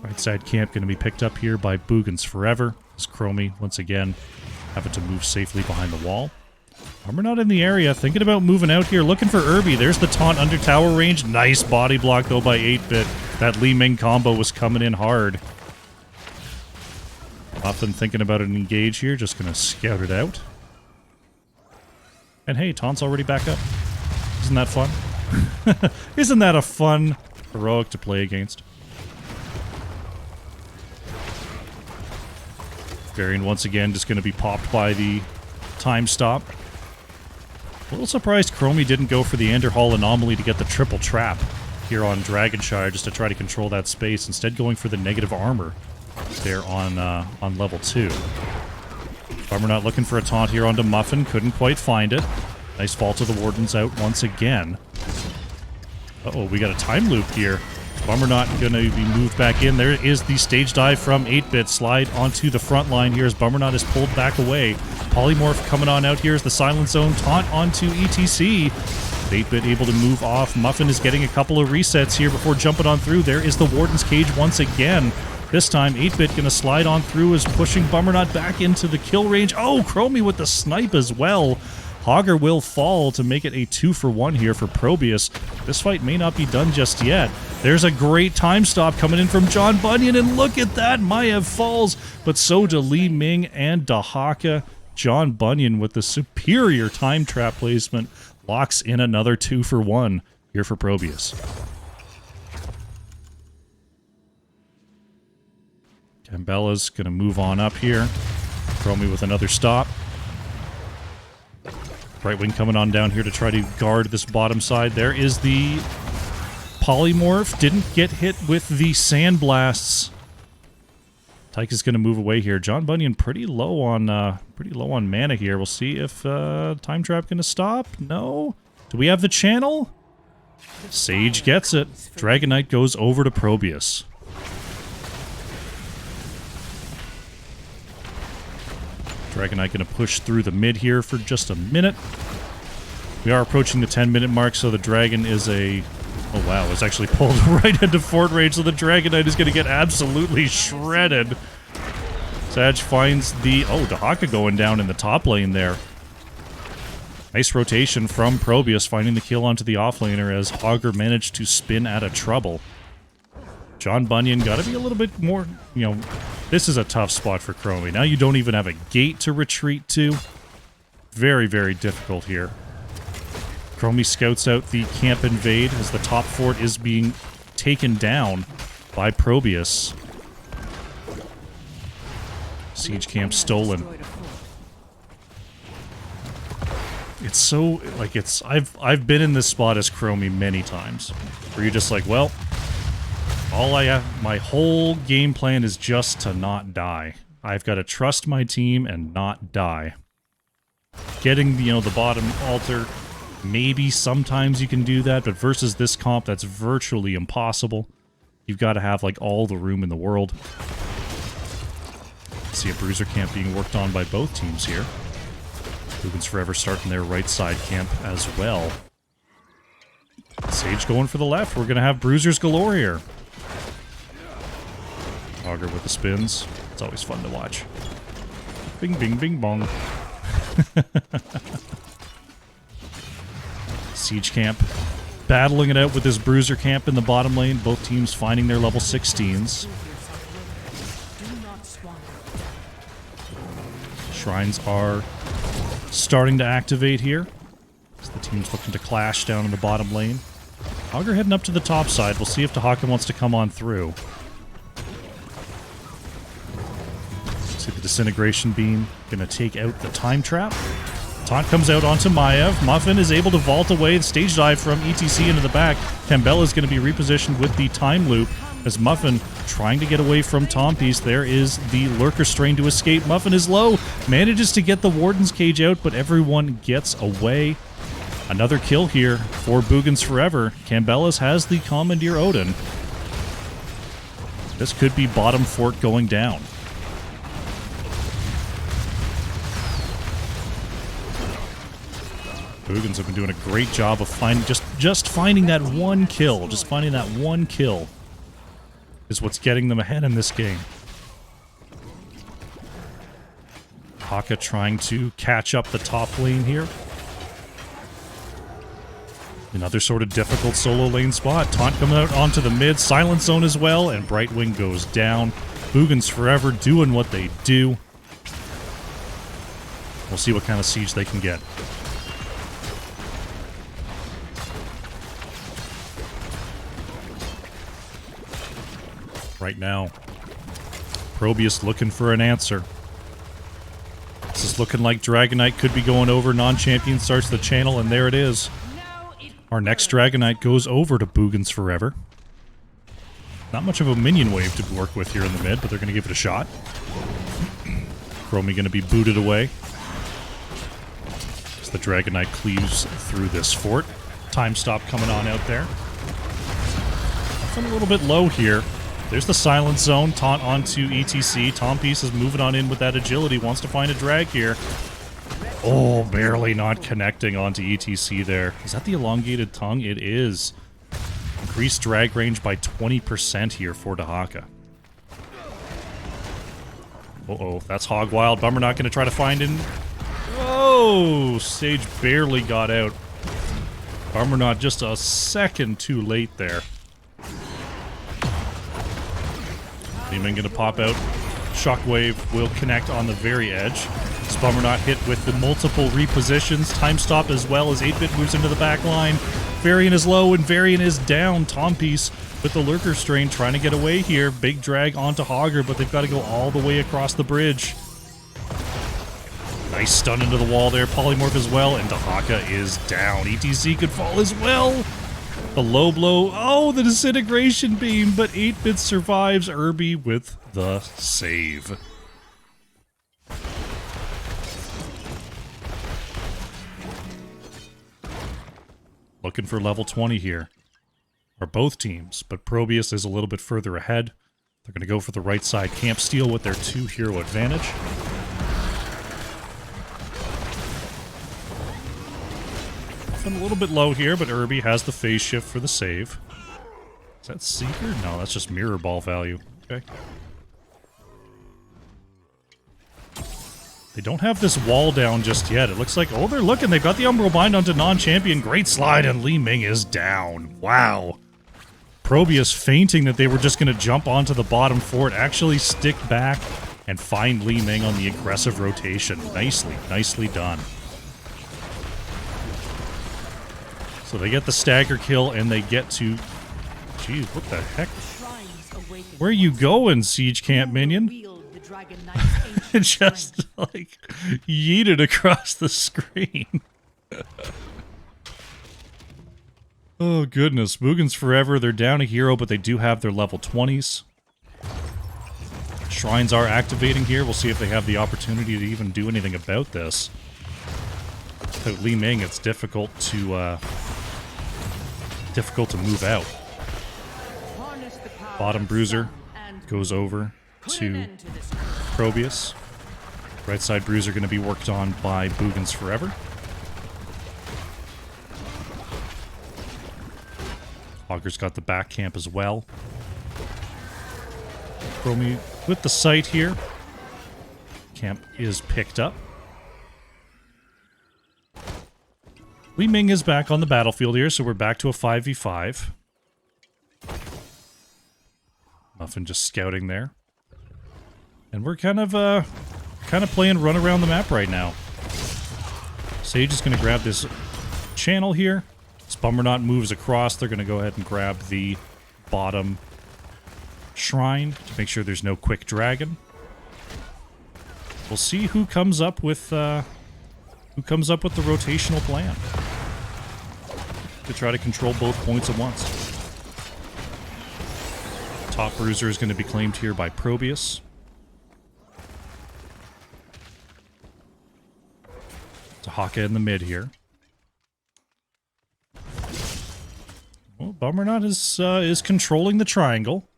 Right side camp going to be picked up here by Boogans Forever. As Chromie, once again, having to move safely behind the wall. We're not in the area. Thinking about moving out here. Looking for Irby. There's the taunt under tower range. Nice body block, though, by 8-Bit. That Li Ming combo was coming in hard. Often thinking about an engage here. Just going to scout it out. And hey, taunt's already back up. Isn't that fun? Isn't that a fun heroic to play against? Varian once again just going to be popped by the time stop. A little surprised Chromie didn't go for the Anderhall Anomaly to get the triple trap here on Dragonshire just to try to control that space, instead going for the negative armor there on level 2. Farmer not looking for a taunt here onto Muffin, couldn't quite find it. Nice fall to the Wardens out once again. Uh-oh, we got a time loop here. Bummer not going to be moved back in. There is the stage dive from 8-Bit. Slide onto the front line here as Bummer is pulled back away. Polymorph coming on out here as the Silent Zone taunt onto ETC. 8-Bit able to move off. Muffin is getting a couple of resets here before jumping on through. There is the Warden's Cage once again. This time, 8-Bit going to slide on through as pushing Bummernot back into the kill range. Oh, Chromie with the snipe as well. Hogger will fall to make it a 2 for 1 here for ProBUs. This fight may not be done just yet. There's a great time stop coming in from John Bunyan, and look at that! Maiev falls, but so do Li Ming and Dahaka. John Bunyan with the superior time trap placement locks in another 2 for 1 here for ProBUs. Gambella's going to move on up here. Chromie with another stop. Brightwing coming on down here to try to guard this bottom side. There is the Polymorph. Didn't get hit with the Sandblasts. Tyke is going to move away here. John Bunyan pretty low on mana here. We'll see if Time Trap going to stop. No. Do we have the channel? Sage gets it. Dragon Knight goes over to ProBUs. Dragon Knight going to push through the mid here for just a minute. We are approaching the 10-minute mark, so the Dragon is a... Oh wow, it's actually pulled right into fort range, so the Dragon Knight is going to get absolutely shredded. Sag finds the... Oh, Dahaka going down in the top lane there. Nice rotation from ProBUs, finding the kill onto the offlaner as Hogger managed to spin out of trouble. John Bunyan got to be a little bit more, This is a tough spot for Chromie. Now you don't even have a gate to retreat to. Very, very difficult here. Chromie scouts out the camp invade as the top fort is being taken down by ProBUs. Siege camp stolen. It's so, like, it's, I've been in this spot as Chromie many times, where you're just like, well, all I have, my whole game plan is just to not die. I've got to trust my team and not die. Getting, you know, the bottom altar, maybe sometimes you can do that, but versus this comp, that's virtually impossible. You've got to have, like, all the room in the world. See a bruiser camp being worked on by both teams here. Boogans Forever starting their right side camp as well. Sage going for the left. We're going to have bruisers galore here. Augur with the spins. It's always fun to watch. Bing, bing, bing, bong. Siege camp battling it out with this bruiser camp in the bottom lane. Both teams finding their level 16s. Shrines are starting to activate here. As the team's looking to clash down in the bottom lane. Augur heading up to the top side. We'll see if Dahaka wants to come on through. See the disintegration beam gonna take out the time trap. Taunt comes out onto Maiev. Muffin is able to vault away the stage dive from ETC into the back. Kambella is going to be repositioned with the time loop as Muffin trying to get away from Tompies. There is the Lurker Strain to escape. Muffin is low, manages to get the Warden's Cage out, but everyone gets away. Another kill here for Boogans Forever. Cambella's has the Commandeer Odin. This could be bottom fort going down. Boogans have been doing a great job of finding just finding that one kill. Just finding that one kill is what's getting them ahead in this game. Haka trying to catch up the top lane here. Another sort of difficult solo lane spot. Taunt coming out onto the mid. Silent Zone as well, and Brightwing goes down. Boogans Forever doing what they do. We'll see what kind of siege they can get. Right now, ProBUs looking for an answer. This is looking like Dragonite could be going over. Non-champion starts the channel, and there it is. Our next Dragonite goes over to Boogans Forever. Not much of a minion wave to work with here in the mid, but they're going to give it a shot. Chromie going to be booted away as the Dragonite cleaves through this fort. Time stop coming on out there. Nothing a little bit low here. There's the Silent Zone. Taunt onto ETC. Tompies is moving on in with that agility. Wants to find a drag here. Oh, barely not connecting onto ETC there. Is that the elongated tongue? It is. Increased drag range by 20% here for Dahaka. Uh-oh, that's Hog Wild. Bummer not going to try to find him. Oh, Sage barely got out. Bummer not just a second too late there. Demon gonna pop out. Shockwave will connect on the very edge. Spummer not hit with the multiple repositions. Time stop as well as 8-bit moves into the back line. Varian is low and Varian is down. Tompies with the Lurker Strain trying to get away here. Big drag onto Hogger, but they've got to go all the way across the bridge. Nice stun into the wall there. Polymorph as well, and Dahaka is down. ETC could fall as well. The low blow. Oh, the disintegration beam, but 8-bit survives. Irby with the save. Looking for level 20 here. Are both teams, but ProBUs is a little bit further ahead. They're going to go for the right side camp steal with their 2-hero advantage. A little bit low here, but Irby has the phase shift for the save. Is that Seeker? No, that's just mirror ball value. Okay. They don't have this wall down just yet. It looks like, oh, they're looking. They've got the Umbral Bind onto non-champion. Great slide, and Li Ming is down. Wow. ProBUs feinting that they were just going to jump onto the bottom fort, actually stick back and find Li Ming on the aggressive rotation. Nicely done. So they get the stagger kill and they get to... Jeez, what the heck? Where are you going, Siege Camp Minion? Just, like, yeeted across the screen. Oh, goodness. Boogans forever. They're down a hero, but they do have their level 20s. Shrines are activating here. We'll see if they have the opportunity to even do anything about this. Without Li Ming, it's difficult to move out. Bottom Bruiser goes over to ProBUs. Right side Bruiser going to be worked on by Boogans forever. Hogger's got the back camp as well. Chromie with the sight here. Camp is picked up. Li Ming is back on the battlefield here, so we're back to a 5v5. Muffin just scouting there. And we're kind of playing run around the map right now. Sage is going to grab this channel here. As Bummerknot moves across, they're going to go ahead and grab the bottom shrine to make sure there's no quick dragon. We'll see who comes up with the rotational plan to try to control both points at once. Top Bruiser is going to be claimed here by ProBUs. Haka in the mid here. Well, Bummerknot is controlling the triangle.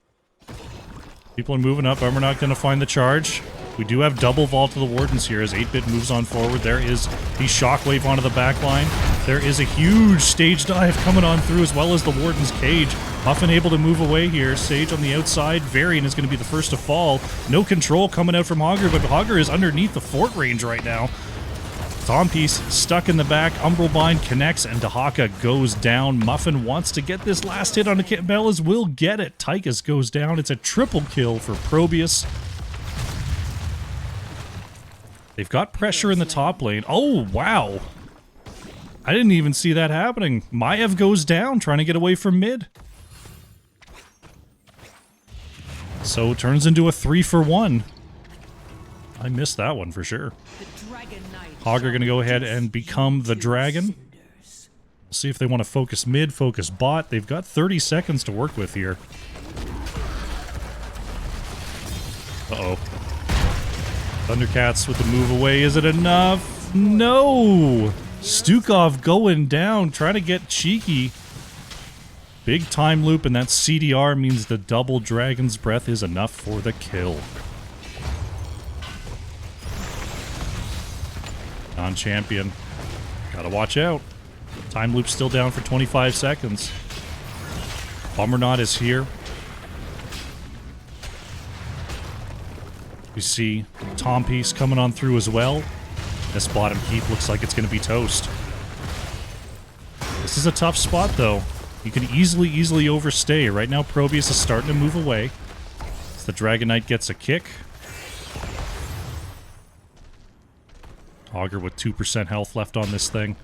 People are moving up. Bummerknot going to find the charge. We do have double vault to the Wardens here as 8-Bit moves on forward. There is the Shockwave onto the back line. There is a huge stage dive coming on through as well as the Warden's cage. Muffin able to move away here. Sage on the outside. Varian is going to be the first to fall. No control coming out from Hogger, but Hogger is underneath the fort range right now. Tompiece stuck in the back. Umbral Bind connects and Dahaka goes down. Muffin wants to get this last hit on Cabela's. Will get it. Tychus goes down. It's a triple kill for ProBUs. They've got pressure in the top lane. Oh, wow. I didn't even see that happening. Maev goes down, trying to get away from mid. So it turns into a 3-for-1. I missed that one for sure. Hogger going to go ahead and become the dragon. We'll see if they want to focus mid, focus bot. They've got 30 seconds to work with here. Uh-oh. Thundercats with the move away. Is it enough? No! Stukov going down, trying to get cheeky. Big time loop, and that CDR means the double Dragon's Breath is enough for the kill. Non-champion. Gotta watch out. Time loop still down for 25 seconds. Bummerknot is here. We see Tompiece coming on through as well. This bottom keep looks like it's going to be toast. This is a tough spot, though. You can easily overstay. Right now, ProBUs is starting to move away. As the Dragon Knight gets a kick. Hogger with 2% health left on this thing.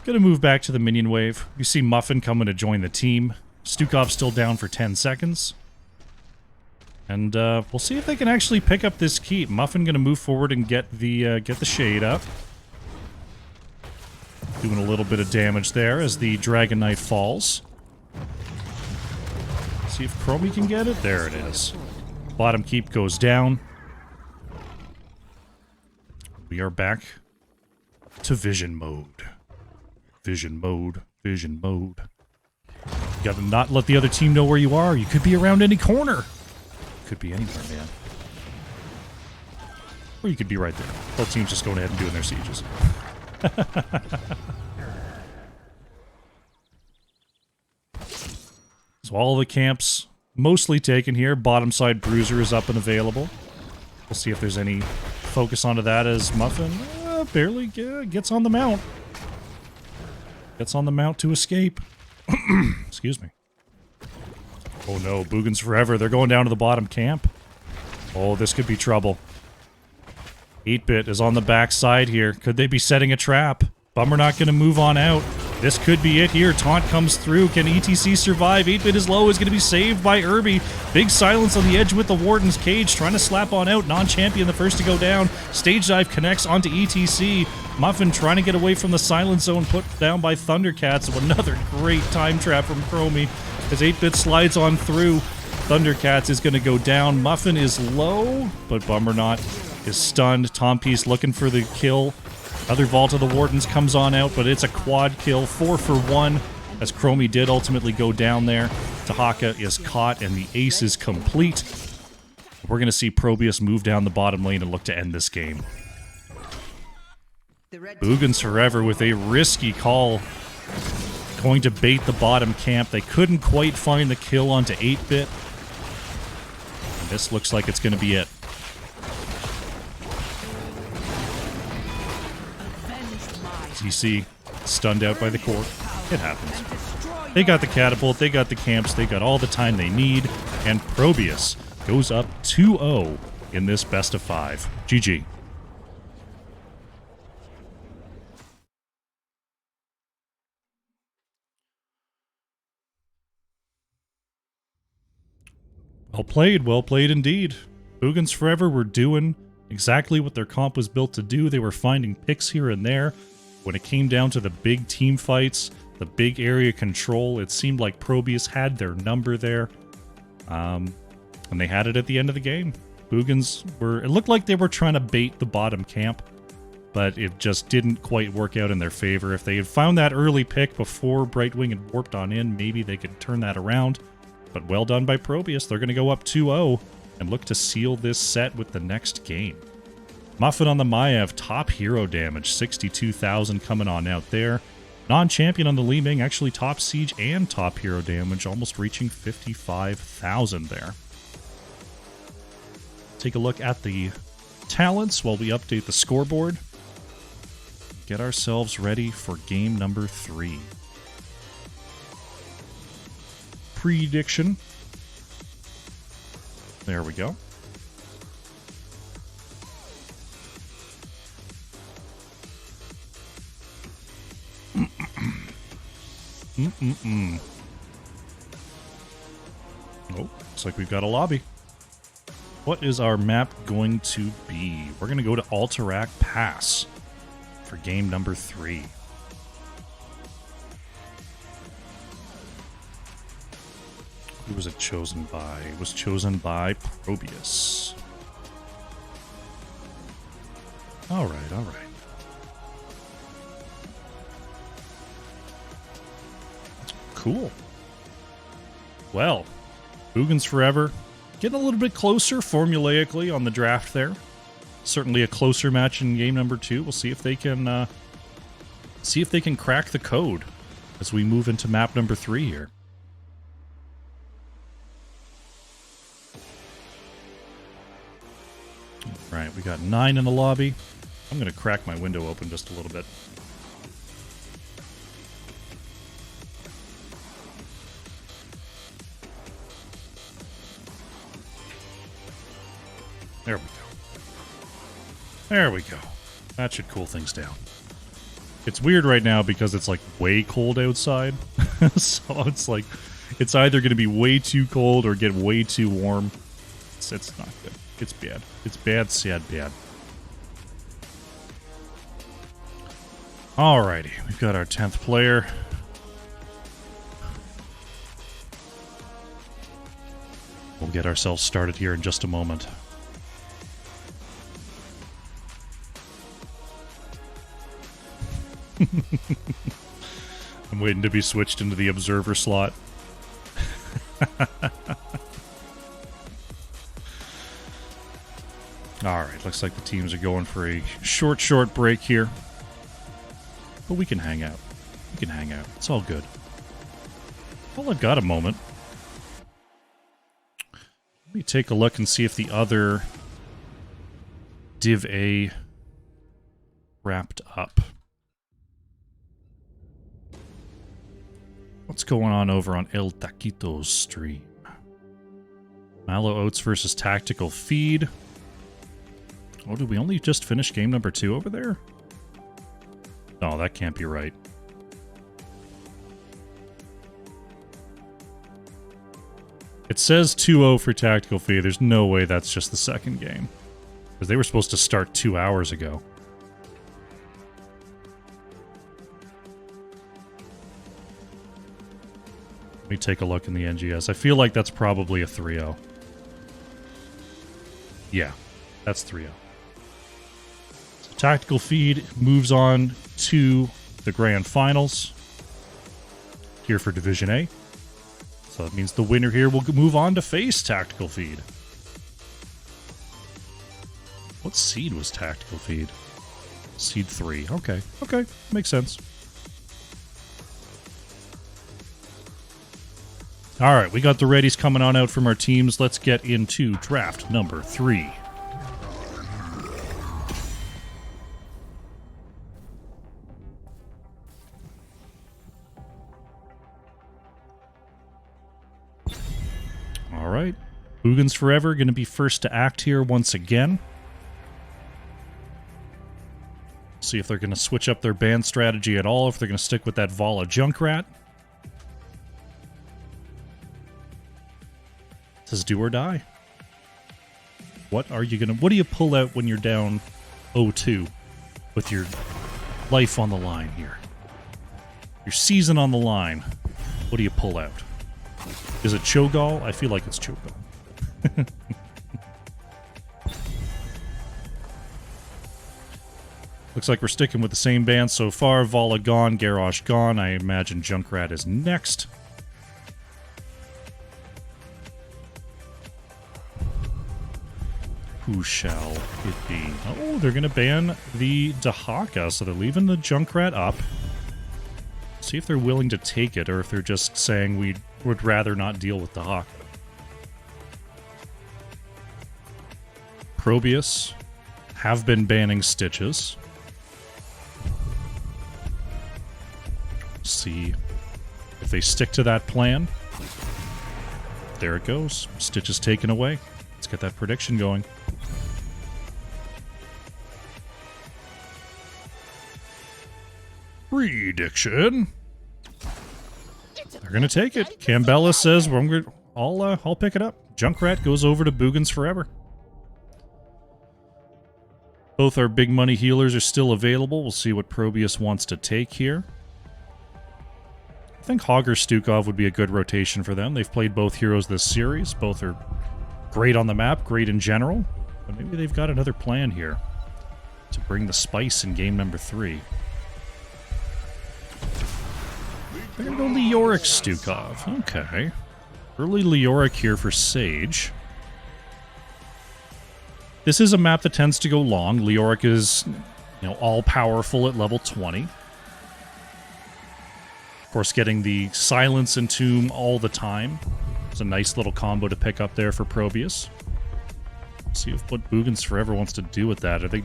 Gonna move back to the minion wave. You see Muffin coming to join the team. Stukov's still down for 10 seconds. And we'll see if they can actually pick up this keep. Muffin gonna move forward and get the shade up. Doing a little bit of damage there as the Dragon Knight falls. See if Chromie can get it. There it is. Bottom keep goes down. We are back to vision mode. Vision mode. Vision mode. You gotta not let the other team know where you are. You could be around any corner. Could be anywhere, man. Or you could be right there. Both teams just going ahead and doing their sieges. So all the camps mostly taken here. Bottom side Bruiser is up and available. We'll see if there's any focus onto that as Muffin barely gets on the mount. Gets on the mount to escape. Excuse me. Oh no, Boogans forever. They're going down to the bottom camp. Oh, this could be trouble. 8-Bit is on the backside here. Could they be setting a trap? Bummer not going to move on out. This could be it here. Taunt comes through. Can ETC survive? 8-Bit is low. Is going to be saved by Irby. Big silence on the edge with the Warden's Cage. Trying to slap on out. Non-champion the first to go down. Stage dive connects onto ETC. Muffin trying to get away from the silent zone put down by Thundercats. Another great time trap from Chromie as 8-Bit slides on through. Thundercats is going to go down. Muffin is low, but Bummer not is stunned. Tom Peace looking for the kill. Other Vault of the Wardens comes on out, but it's a quad kill. 4 for 1, as Chromie did ultimately go down there. Tahaka is caught, and the ace is complete. We're going to see ProBUs move down the bottom lane and look to end this game. Boogans forever with a risky call. Going to bait the bottom camp. They couldn't quite find the kill onto 8-Bit. And this looks like it's going to be it. TC stunned out by the core. It happens. They got the catapult, they got the camps, they got all the time they need, and ProBUs goes up 2-0 in this best of 5. GG. Well played indeed. Boogans forever were doing exactly what their comp was built to do. They were finding picks here and there. When it came down to the big team fights, the big area control, it seemed like ProBUs had their number there. And they had it at the end of the game. Boogans were... It looked like they were trying to bait the bottom camp, but it just didn't quite work out in their favor. If they had found that early pick before Brightwing had warped on in, maybe they could turn that around. But well done by ProBUs. They're going to go up 2-0 and look to seal this set with the next game. Muffin on the Maiev, top hero damage, 62,000 coming on out there. Non-champion on the Li Ming, actually top siege and top hero damage, almost reaching 55,000 there. Take a look at the talents while we update the scoreboard. Get ourselves ready for game number 3. Prediction. There we go. Oh, looks like we've got a lobby. What is our map going to be? We're going to go to Alterac Pass for game number 3. Who was it chosen by? It was chosen by ProBUs. Alright, alright. Cool. Well, Boogans forever. Getting a little bit closer formulaically on the draft there. Certainly a closer match in game number 2. We'll see if they can crack the code as we move into map number 3 here. Right, we got 9 in the lobby. I'm going to crack my window open just a little bit. There we go. There we go. That should cool things down. It's weird right now because it's like way cold outside. So it's like, it's either going to be way too cold or get way too warm. It's not good. It's bad. It's bad, sad, bad. Alrighty, we've got our 10th player. We'll get ourselves started here in just a moment. I'm waiting to be switched into the observer slot. Alright, looks like the teams are going for a short break here. But we can hang out. We can hang out. It's all good. Well, I've got a moment. Let me take a look and see if the other Div A wrapped up. What's going on over on El Taquito's stream? Mallow Oats versus Tactical Feed. Oh, did we only just finish game number 2 over there? No, that can't be right. It says 2-0 for Tactical Feed. There's no way that's just the second game. Because they were supposed to start 2 hours ago. Let me take a look in the NGS. I feel like that's probably a 3-0. Yeah, that's 3-0. So Tactical Feed moves on to the Grand Finals here for Division A. So that means the winner here will move on to face Tactical Feed. What seed was Tactical Feed? Seed 3. Okay, okay, makes sense. All right, we got the readies coming on out from our teams. Let's get into draft number 3. All right, Boogans Forever going to be first to act here once again. See if they're going to switch up their band strategy at all, if they're going to stick with that Vala Junkrat. It says do or die. What are you what do you pull out when you're down 0-2 with your life on the line here? Your season on the line. What do you pull out? Is it Cho'Gall? I feel like it's Cho'Gall. Looks like we're sticking with the same band so far. Vala gone, Garrosh gone. I imagine Junkrat is next. Who shall it be? Oh, they're going to ban the Dahaka, so they're leaving the Junkrat up. See if they're willing to take it, or if they're just saying we would rather not deal with Dahaka. ProBUs have been banning Stitches. See if they stick to that plan. There it goes. Stitch is taken away. Let's get that prediction going. Prediction. They're gonna take it. Cambella says, "I'll pick it up." Junkrat goes over to Boogans Forever. Both our big money healers are still available. We'll see what ProBUs wants to take here. I think Hogger Stukov would be a good rotation for them. They've played both heroes this series. Both are great on the map, great in general. But maybe they've got another plan here to bring the spice in game number 3. They're going to go Leoric Stukov. Okay. Early Leoric here for Sage. This is a map that tends to go long. Leoric is, all-powerful at level 20. Of course, getting the Silence and Tomb all the time. It's a nice little combo to pick up there for ProBUs. See if what Boogans Forever wants to do with that. Are they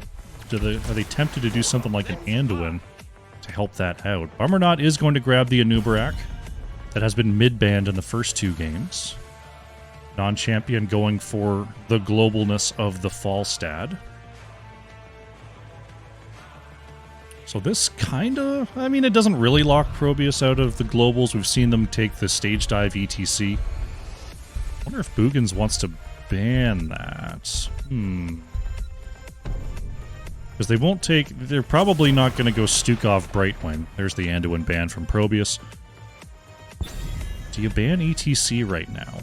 tempted to do something like an Anduin to help that out? Armornaut is going to grab the Anubarak that has been mid-banned in the first 2 games. Non-champion going for the globalness of the Falstad. So this kinda... I mean, it doesn't really lock ProBUs out of the globals. We've seen them take the stage dive ETC. I wonder if Boogans wants to ban that. Because they won't take... They're probably not going to go Stukov Brightwing. There's the Anduin ban from ProBUs. Do you ban ETC right now?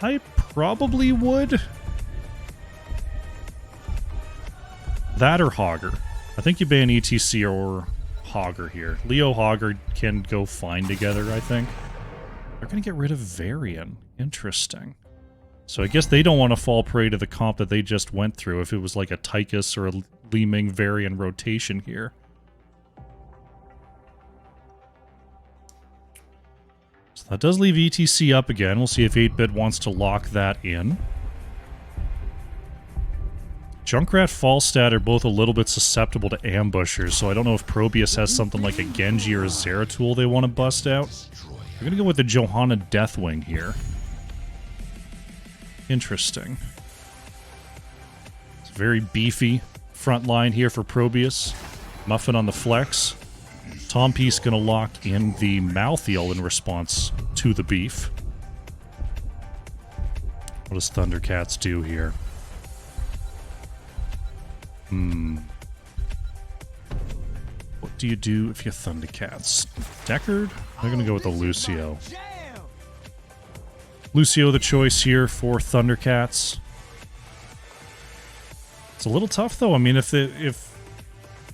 I probably would. That or Hogger. I think you ban ETC or Hogger here. Leo Hogger can go fine together, I think. They're going to get rid of Varian. Interesting. So I guess they don't want to fall prey to the comp that they just went through if it was like a Tychus or a Li Ming Varian rotation here. So that does leave ETC up again. We'll see if 8-Bit wants to lock that in. Junkrat, Falstad are both a little bit susceptible to ambushers, so I don't know if ProBUs has something like a Genji or a Zeratul they want to bust out. We're gonna go with the Johanna Deathwing here. Interesting. It's very beefy front line here for ProBUs. Muffin on the flex. Tompiece gonna lock in the Malthael in response to the beef. What does Thundercats do here? What do you do if you Thundercats? Deckard? I'm gonna go with the Lucio. Lucio the choice here for Thundercats. It's a little tough though. I mean, if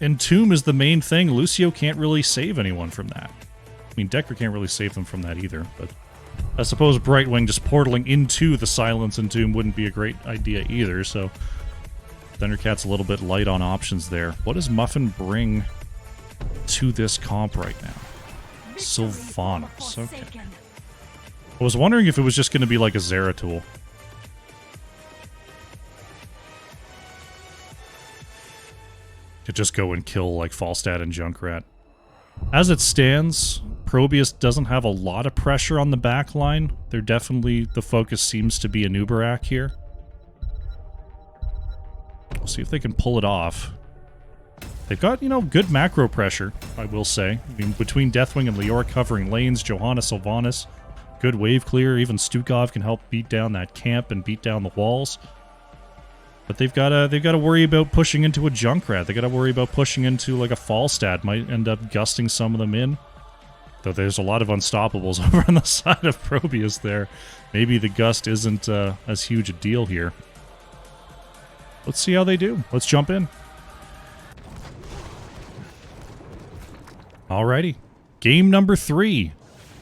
Entomb is the main thing, Lucio can't really save anyone from that. I mean, Deckard can't really save them from that either, but I suppose Brightwing just portaling into the Silence Entomb wouldn't be a great idea either, so Thundercat's a little bit light on options there. What does Muffin bring to this comp right now? Sylvanas, okay. I was wondering if it was just going to be like a Zeratul. To just go and kill like Falstad and Junkrat. As it stands, ProBUs doesn't have a lot of pressure on the back line. They're definitely, the focus seems to be a Nubarak here. We'll see if they can pull it off. They've got, you know, good macro pressure, I will say. I mean, between Deathwing and Leoric covering lanes, Johanna, Sylvanas, good wave clear. Even Stukov can help beat down that camp and beat down the walls. But they've got to worry about pushing into a Junkrat. They got to worry about pushing into like a Falstad. Might end up gusting some of them in. Though there's a lot of unstoppables over on the side of ProBUs there. Maybe the gust isn't as huge a deal here. Let's see how they do. Let's jump in. Alrighty. Game number 3.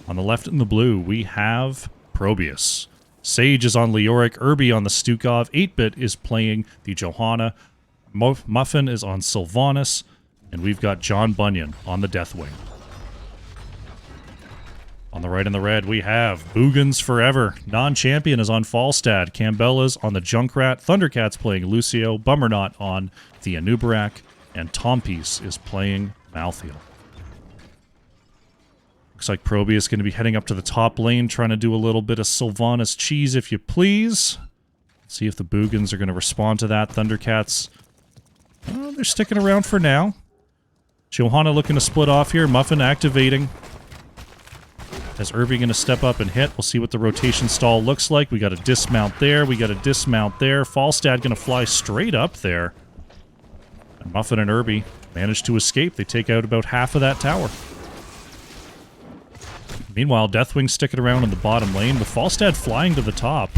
On the left in the blue, we have ProBUs. Sage is on Leoric, Irby on the Stukov, 8-Bit is playing the Johanna, Muffin is on Sylvanas, and we've got John Bunyan on the Deathwing. On the right in the red, we have Boogans Forever. Non-champion is on Falstad, Cambella's on the Junkrat, Thundercats playing Lucio, Bummernot on the Anubarak, and Tompiece is playing Malthael. Looks like ProBUs is going to be heading up to the top lane, trying to do a little bit of Sylvanas cheese, if you please. See if the Boogans are going to respond to that. Thundercats, they're sticking around for now. Johanna looking to split off here. Muffin activating. Is Irby going to step up and hit? We'll see what the rotation stall looks like. We got a dismount there. We got a dismount there. Falstad going to fly straight up there. And Muffin and Irby manage to escape. They take out about half of that tower. Meanwhile, Deathwing sticking around in the bottom lane, with Falstad flying to the top.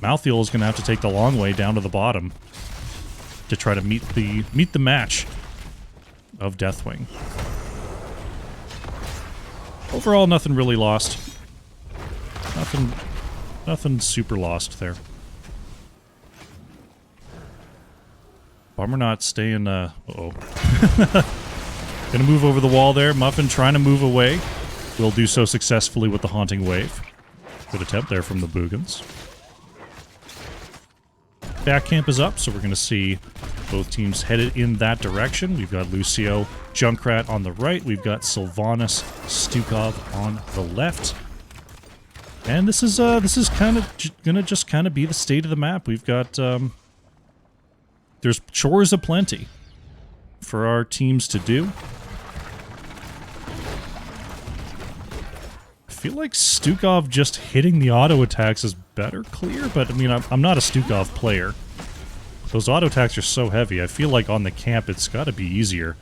Malthael is going to have to take the long way down to the bottom to try to meet the match of Deathwing. Overall, nothing really lost. Nothing super lost there. Bummer not staying, uh-oh. Gonna move over the wall there. Muffin trying to move away. Will do so successfully with the Haunting Wave. Good attempt there from the Boogans. Back camp is up, so we're going to see both teams headed in that direction. We've got Lucio, Junkrat on the right. We've got Sylvanas, Stukov on the left. And this is kind of gonna just kind of be the state of the map. We've got there's chores aplenty for our teams to do. I feel like Stukov just hitting the auto attacks is better clear, but I mean, I'm not a Stukov player. Those auto attacks are so heavy, I feel like on the camp it's got to be easier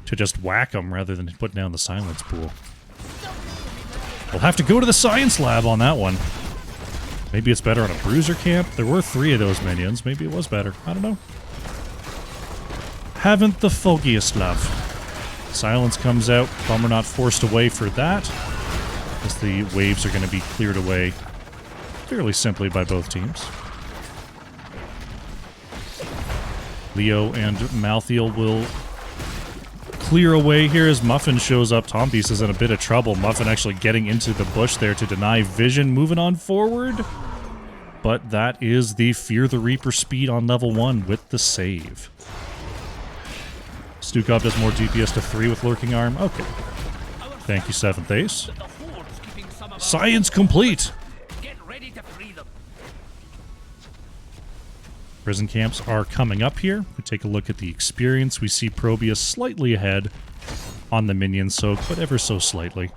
to just whack them rather than put down the silence pool. We'll have to go to the science lab on that one. Maybe it's better on a bruiser camp? There were 3 of those minions, maybe it was better, I don't know. Haven't the foggiest love. Silence comes out, Bummer not forced away for that, as the waves are going to be cleared away fairly simply by both teams. Leo and Malthael will clear away here as Muffin shows up. Tompiece is in a bit of trouble. Muffin actually getting into the bush there to deny vision. Moving on forward. but that is the Fear the Reaper speed on level 1 with the save. Stukov does more DPS to 3 with Lurking Arm. Okay. Thank you, 7th Ace. Science complete! Prison camps are coming up here. We take a look at the experience. We see ProBUs slightly ahead on the minions, so but ever so slightly.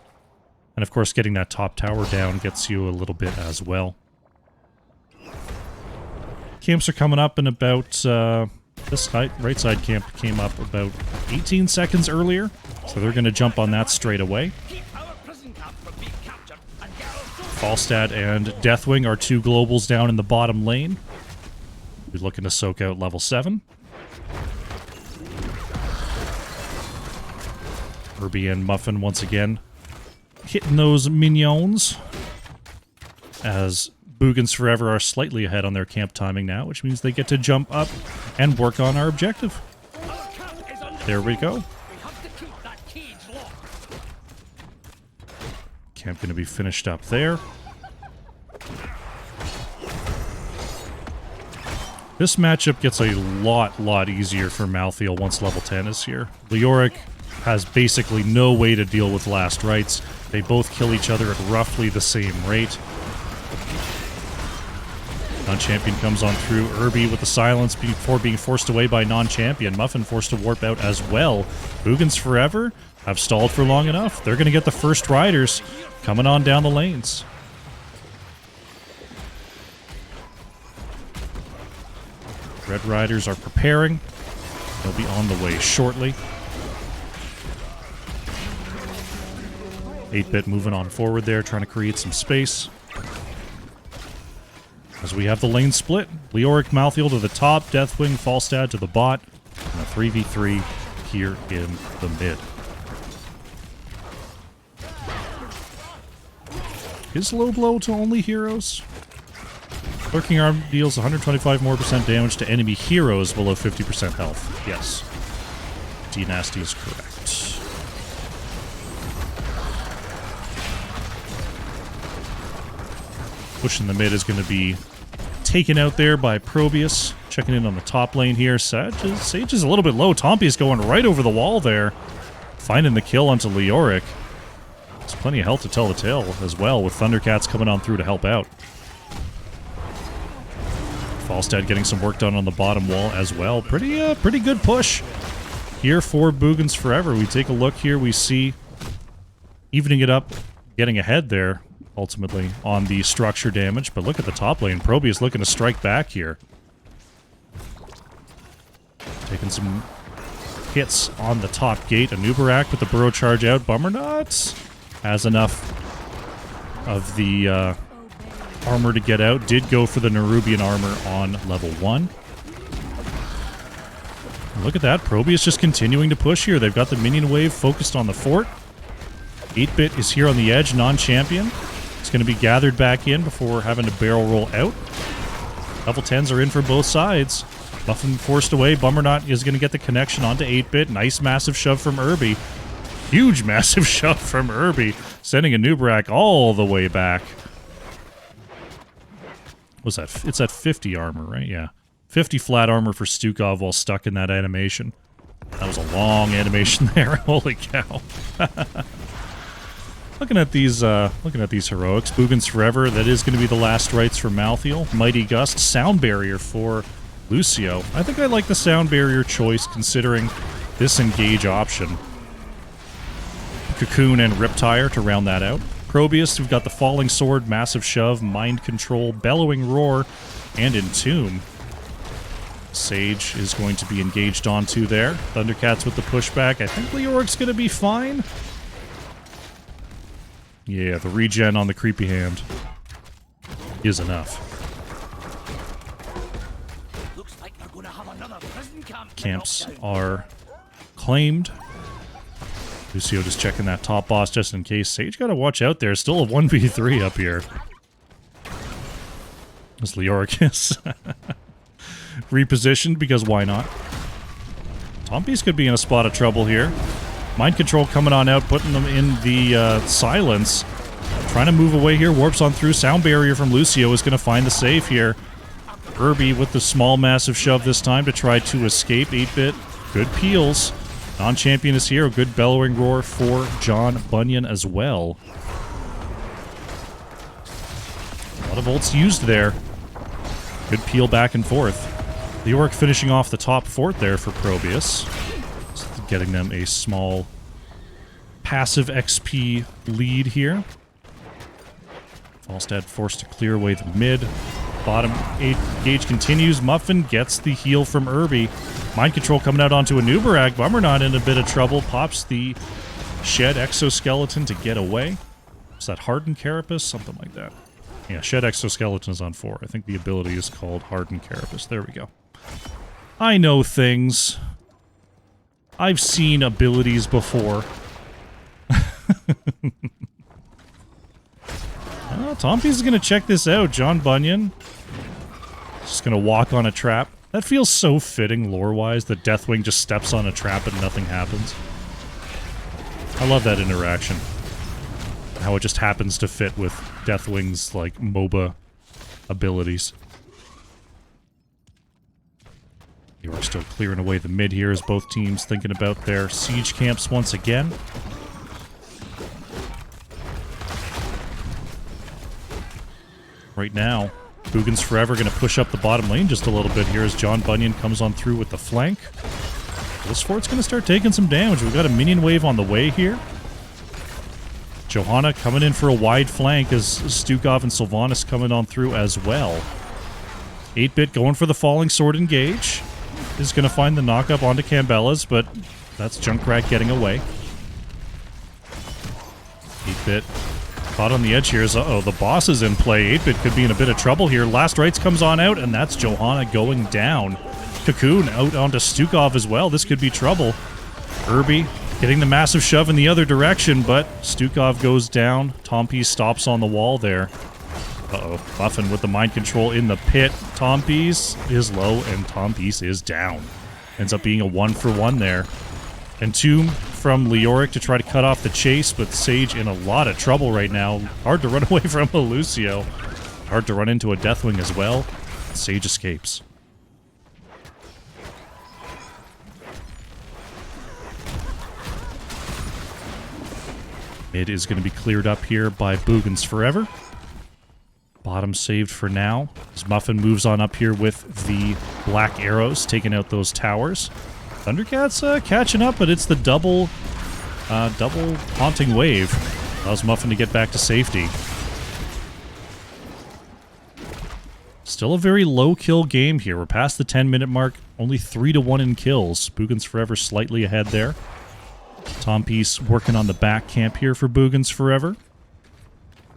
And of course, getting that top tower down gets you a little bit as well. Camps are coming up in about, this right side camp came up about 18 seconds earlier, so they're going to jump on that straight away. Falstad and Deathwing are 2 globals down in the bottom lane. We're looking to soak out level 7. Herbie and Muffin once again hitting those minions, as Boogans Forever are slightly ahead on their camp timing now, which means they get to jump up and work on our objective. There we go. Camp going to be finished up there. This matchup gets a lot easier for Malthael once level 10 is here. Leoric has basically no way to deal with Last Rites. They both kill each other at roughly the same rate. Non-champion comes on through. Herbie with the silence before being forced away by non-champion. Muffin forced to warp out as well. Boogans Forever have stalled for long enough. They're going to get the first riders coming on down the lanes. Red Riders are preparing. They'll be on the way shortly. 8-bit moving on forward there, trying to create some space. As we have the lane split, Leoric Malthael to the top, Deathwing, Falstad to the bot, and a 3v3 here in the mid. Is low blow to only heroes? Lurking Arm deals 125% more damage to enemy heroes below 50% health. Yes. D-Nasty is correct. Push in the mid is going to be taken out there by ProBUs. Checking in on the top lane here. Sage is a little bit low. Tompi is going right over the wall there. Finding the kill onto Leoric. There's plenty of health to tell the tale as well, with Thundercats coming on through to help out. Falstad getting some work done on the bottom wall as well. Pretty good push here for Boogans Forever. We take a look here. We see evening it up, getting ahead there, ultimately, on the structure damage. But look at the top lane. ProBUs looking to strike back here. Taking some hits on the top gate. Anubarak with the burrow charge out. Bummernot has enough of the armor to get out. Did go for the Nerubian armor on level 1. Look at that. ProBUs just continuing to push here. They've got the minion wave focused on the fort. 8-bit is here on the edge, non-champion. It's going to be gathered back in before having to barrel roll out. Level 10s are in for both sides. Muffin forced away. Bummernot is going to get the connection onto 8-bit. Nice massive shove from Herbie. Huge massive shove from Herbie, sending Anubarak all the way back. What's that? It's at 50 armor, right? Yeah. 50 flat armor for Stukov while stuck in that animation. That was a long animation there. Holy cow. Looking at these heroics. Boogans Forever, that is going to be the last rites for Malthael. Mighty Gust, Sound Barrier for Lucio. I think I like the Sound Barrier choice considering this engage option. Cocoon and Riptire to round that out. ProBUs, we've got the Falling Sword, Massive Shove, Mind Control, Bellowing Roar, and Entomb. Sage is going to be engaged onto there. Thundercats with the pushback. I think Leoric's going to be fine. Yeah, the regen on the Creepy Hand is enough. Looks like they're gonna have another prison camp. Camps are claimed. Lucio just checking that top boss just in case. Sage got to watch out there. Still a 1v3 up here. As Leoric is repositioned, because why not? Tompies could be in a spot of trouble here. Mind Control coming on out, putting them in the silence. trying to move away here. Warps on through. Sound barrier from Lucio is going to find the save here. Irby with the small massive shove this time to try to escape. 8-bit. Good peels. Non-champion is here. A good bellowing roar for John Bunyan as well. A lot of ults used there. Good peel back and forth. Leoric finishing off the top fort there for ProBUs. Just getting them a small passive XP lead here. Falstad forced to clear away the mid. Bottom gauge continues. Muffin gets the heal from Irby. Mind control coming out onto a Nubarak. Bummerknot in a bit of trouble. Pops the Shed Exoskeleton to get away. Is that Hardened Carapace? Something like that. Yeah, Shed Exoskeleton is on 4. I think the ability is called Hardened Carapace. There we go. I know things. I've seen abilities before. Tompies is going to check this out. John Bunyan. Just going to walk on a trap. That feels so fitting lore-wise that Deathwing just steps on a trap and nothing happens. I love that interaction. How it just happens to fit with Deathwing's, like, MOBA abilities. We're still clearing away the mid here as both teams thinking about their siege camps once again. Right now, Boogans Forever going to push up the bottom lane just a little bit here as John Bunyan comes on through with the flank. This fort's going to start taking some damage. We've got a minion wave on the way here. Johanna coming in for a wide flank as Stukov and Sylvanas coming on through as well. 8-bit going for the falling sword engage. Is going to find the knock-up onto Cambella's, but that's Junkrat getting away. 8-bit caught on the edge here is, uh-oh, the boss is in play. 8-bit could be in a bit of trouble here. Last Rites comes on out, and that's Johanna going down. Cocoon out onto Stukov as well. This could be trouble. Irby getting the massive shove in the other direction, but Stukov goes down. Tompies stops on the wall there. Uh-oh. Muffin with the mind control in the pit. Tompies is low, and Tompies is down. Ends up being a 1-for-1 there. Entomb from Leoric to try to cut off the chase, but Sage in a lot of trouble right now. Hard to run away from a Lucio. Hard to run into a Deathwing as well. Sage escapes. Mid is going to be cleared up here by Boogans Forever. Bottom saved for now. As Muffin moves on up here with the black arrows, taking out those towers. Thundercat's catching up, but it's the double haunting wave. Allows Muffin to get back to safety. Still a very low kill game here. We're past the 10-minute mark. Only 3-1 in kills. Boogans Forever slightly ahead there. Tompies working on the back camp here for Boogans Forever.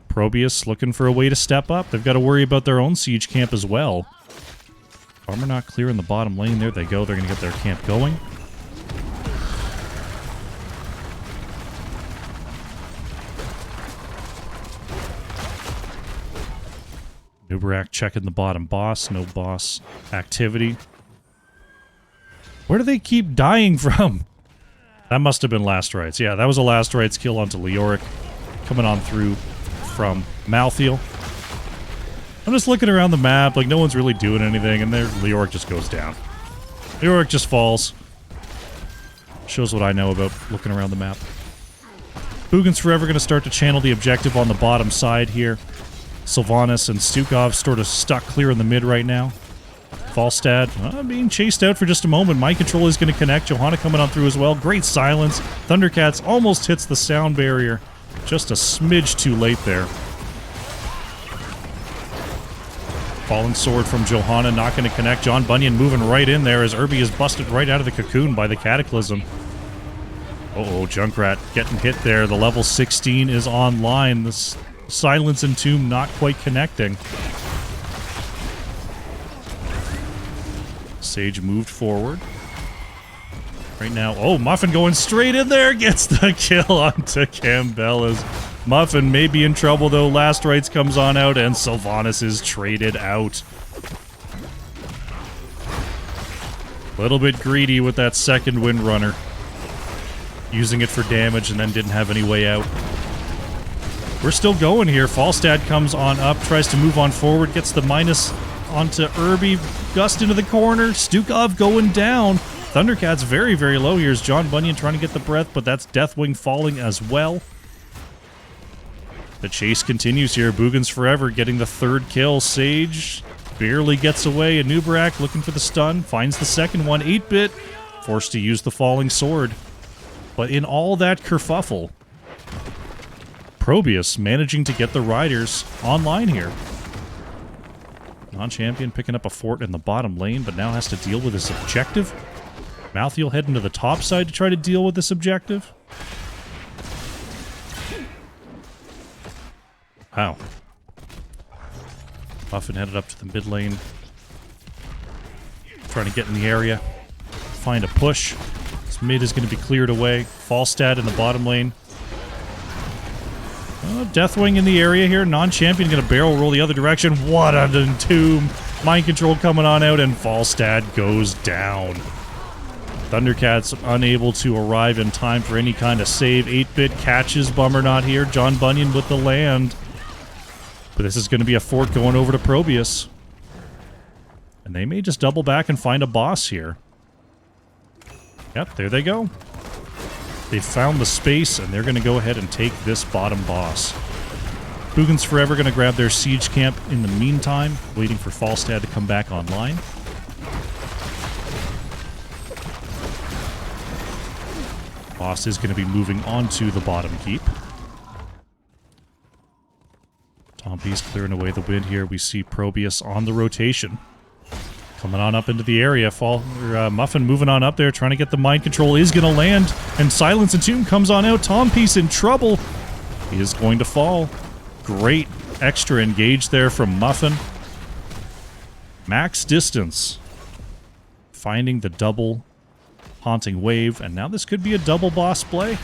ProBUs looking for a way to step up. They've got to worry about their own siege camp as well. Armor not clear in the bottom lane. There they go. They're going to get their camp going. Nubarak checking the bottom boss. No boss activity. Where do they keep dying from? That must have been Last Rites. Yeah, that was a Last Rites kill onto Leoric. Coming on through from Malthael. I'm just looking around the map, like no one's really doing anything, and there Leoric just goes down. Leoric just falls. Shows what I know about looking around the map. Boogans Forever going to start to channel the objective on the bottom side here. Sylvanas and Stukov sort of stuck clear in the mid right now. Falstad being chased out for just a moment. Mind control is going to connect. Johanna coming on through as well. Great silence. Thundercats almost hits the sound barrier. Just a smidge too late there. Falling sword from Johanna, not going to connect. John Bunyan moving right in there as Irby is busted right out of the cocoon by the Cataclysm. Uh-oh, Junkrat getting hit there. The level 16 is online. The silence and tomb not quite connecting. Sage moved forward. Right now, oh, Muffin going straight in there, gets the kill onto Cambella's. Muffin may be in trouble, though. Last Rites comes on out, and Sylvanas is traded out. A little bit greedy with that second Windrunner. Using it for damage and then didn't have any way out. We're still going here. Falstad comes on up, tries to move on forward, gets the minus onto Irby. Gust into the corner. Stukov going down. Thundercat's very, very low here. Is John Bunyan trying to get the breath, but that's Deathwing falling as well. The chase continues here. Boogans forever getting the third kill. Sage barely gets away. Anubarak looking for the stun. Finds the second one. 8-bit forced to use the falling sword. But in all that kerfuffle, ProBUs managing to get the riders online here. Non-champion picking up a fort in the bottom lane, but now has to deal with his objective. Malthiel heading to the top side to try to deal with this objective. Wow. Muffin headed up to the mid lane. Trying to get in the area. Find a push. This mid is going to be cleared away. Falstad in the bottom lane. Oh, Deathwing in the area here. Non-champion going to barrel roll the other direction. What an entomb. Mind control coming on out, and Falstad goes down. Thundercats unable to arrive in time for any kind of save. 8-bit catches Bummer not here. John Bunyan with the land. But this is going to be a fort going over to ProBUs. And they may just double back and find a boss here. Yep, there they go. They've found the space, and they're going to go ahead and take this bottom boss. Boogans forever going to grab their siege camp in the meantime, waiting for Falstad to come back online. Boss is going to be moving on to the bottom keep. Tompy's clearing away the wind here. We see ProBUs on the rotation. Coming on up into the area. Muffin moving on up there, trying to get the mind control. Is going to land, and Silence and Tomb comes on out. Tompy's in trouble. He is going to fall. Great extra engage there from Muffin. Max distance. Finding the double haunting wave, and now this could be a double boss play.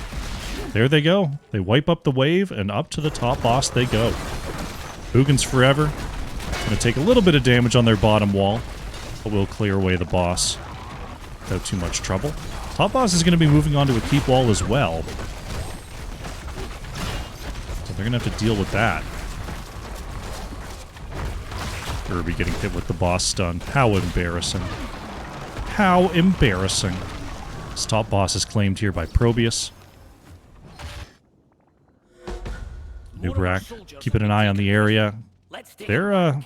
There they go. They wipe up the wave, and up to the top boss they go. Boogans forever. Going to take a little bit of damage on their bottom wall, but we'll clear away the boss without too much trouble. Top boss is going to be moving on to a keep wall as well. So they're going to have to deal with that. Irby getting hit with the boss stun. How embarrassing. How embarrassing. This top boss is claimed here by ProBUs. Nubrak keeping an eye on the area. Their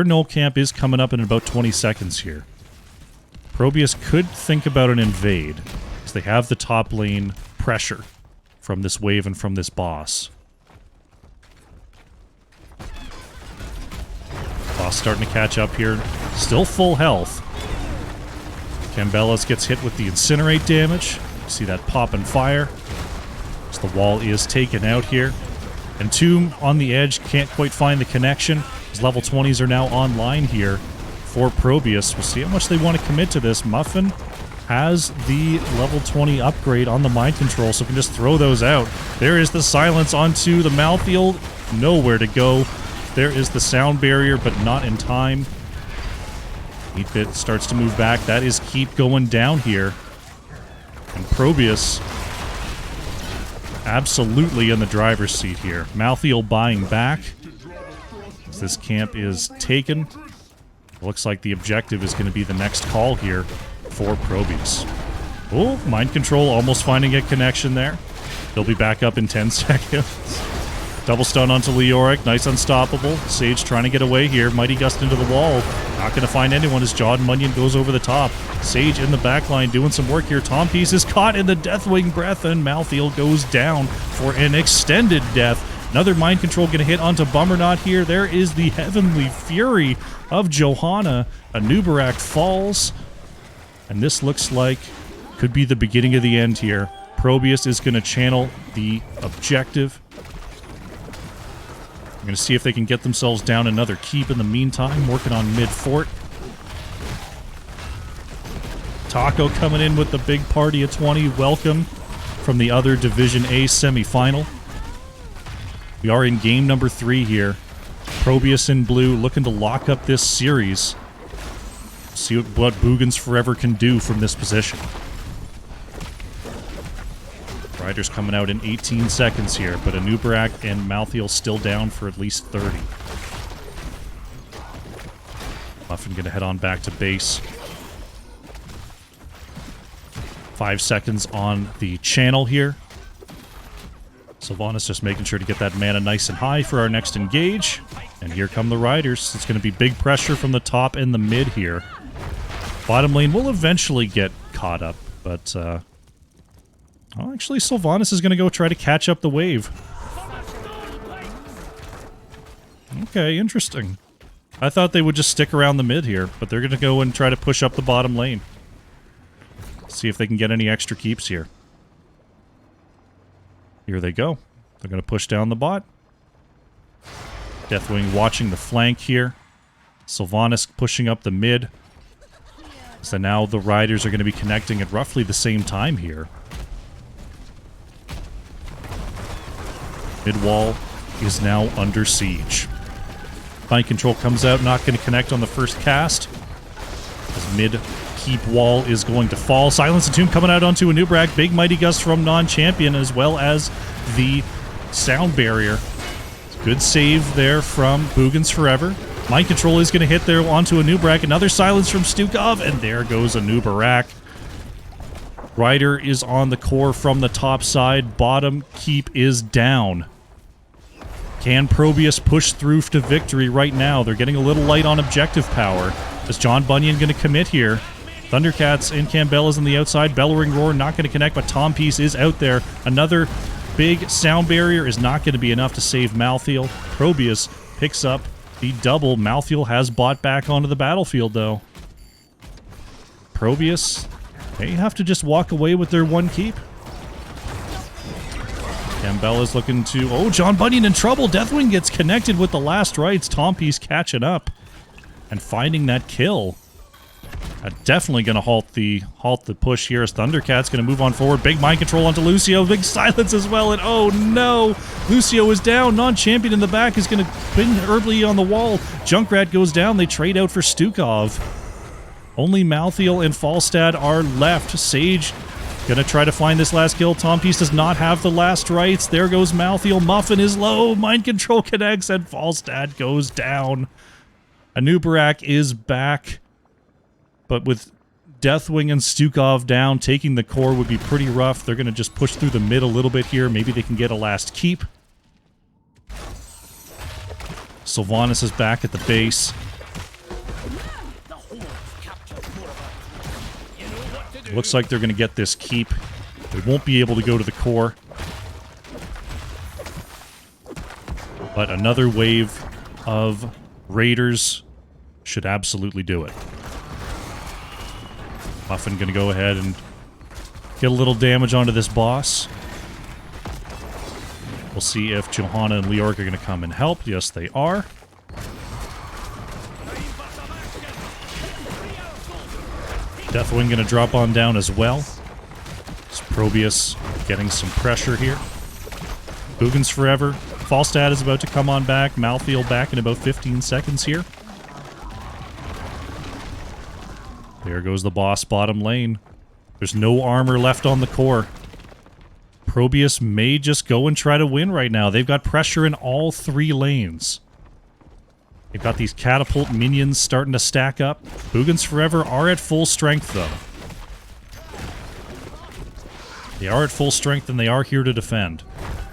null camp is coming up in about 20 seconds here. ProBUs could think about an invade, because they have the top lane pressure from this wave and from this boss. Boss starting to catch up here. Still full health. Cambelos gets hit with the incinerate damage. See that pop and fire. So the wall is taken out here. And Tomb on the edge can't quite find the connection. His level 20s are now online here for ProBUs. We'll see how much they want to commit to this. Muffin has the level 20 upgrade on the mind control, so we can just throw those out. There is the silence onto the Malthiel. Nowhere to go. There is the sound barrier, but not in time. 8-bit starts to move back. That is keep going down here. And ProBUs absolutely in the driver's seat here. Malthiel buying back. As this camp is taken. Looks like the objective is going to be the next call here for ProBUs. Oh, mind control almost finding a connection there. He'll be back up in 10 seconds. Double stun onto Leoric. Nice unstoppable. Sage trying to get away here. Mighty Gust into the wall. Not going to find anyone as John Bunyan goes over the top. Sage in the backline doing some work here. Tompies is caught in the Deathwing breath, and Malthiel goes down for an extended death. Another mind control going to hit onto Bummernot here. There is the Heavenly Fury of Johanna. Anubarak falls. And this looks like could be the beginning of the end here. ProBUs is going to channel the objective. We're going to see if they can get themselves down another keep in the meantime, working on mid-fort. Taco coming in with the big party of 20. Welcome from the other Division A semifinal. We are in game number 3 here. ProBUs in blue looking to lock up this series. See what Boogans Forever can do from this position. Riders coming out in 18 seconds here, but Anubarak and Malthael still down for at least 30. Muffin gonna head on back to base. 5 seconds on the channel here. Sylvanas just making sure to get that mana nice and high for our next engage. And here come the Riders. It's going to be big pressure from the top and the mid here. Bottom lane will eventually get caught up, but oh, actually Sylvanas is going to go try to catch up the wave. Okay, interesting. I thought they would just stick around the mid here, but they're going to go and try to push up the bottom lane. See if they can get any extra keeps here. Here they go. They're going to push down the bot. Deathwing watching the flank here. Sylvanas pushing up the mid. So now the Riders are going to be connecting at roughly the same time here. Mid wall is now under siege. Mind control comes out, not going to connect on the first cast. As mid keep wall is going to fall. Silence and Tomb coming out onto Anubarak. Big Mighty Gust from non-champion, as well as the sound barrier. Good save there from Boogans Forever. Mind control is going to hit there onto Anubarak. Another silence from Stukov, and there goes Anubarak. Rider is on the core from the top side. Bottom keep is down. Can ProBUs push through to victory right now? They're getting a little light on objective power. Is John Bunyan going to commit here? Thundercats and Cambella's on the outside. Bellowing Roar not going to connect, but Tom Piece is out there. Another big sound barrier is not going to be enough to save Malthael. ProBUs picks up the double. Malthael has bought back onto the battlefield, though. ProBUs, they have to just walk away with their one keep. Cambella's looking to... Oh, John Bunyan in trouble. Deathwing gets connected with the last rites. Tom Piece catching up and finding that kill. Definitely going to halt the push here as Thundercat's going to move on forward. Big mind control onto Lucio. Big silence as well. And oh no! Lucio is down. Non-champion in the back is going to pin Herbly on the wall. Junkrat goes down. They trade out for Stukov. Only Malthael and Falstad are left. Sage going to try to find this last kill. Tom Piece does not have the last rites. There goes Malthael. Muffin is low. Mind control connects and Falstad goes down. Anubarak is back. But with Deathwing and Stukov down, taking the core would be pretty rough. They're going to just push through the mid a little bit here. Maybe they can get a last keep. Sylvanas is back at the base. Looks like they're going to get this keep. They won't be able to go to the core. But another wave of Raiders should absolutely do it. Muffin going to go ahead and get a little damage onto this boss. We'll see if Johanna and Leorg are going to come and help. Yes, they are. Deathwing going to drop on down as well. It's ProBUs getting some pressure here. Boogans Forever. Falstad is about to come on back. Malthael back in about 15 seconds here. There goes the boss bottom lane. There's no armor left on the core. ProBUs may just go and try to win right now. They've got pressure in all 3 lanes. They've got these catapult minions starting to stack up. Boogans Forever are at full strength, though. They are at full strength, and they are here to defend.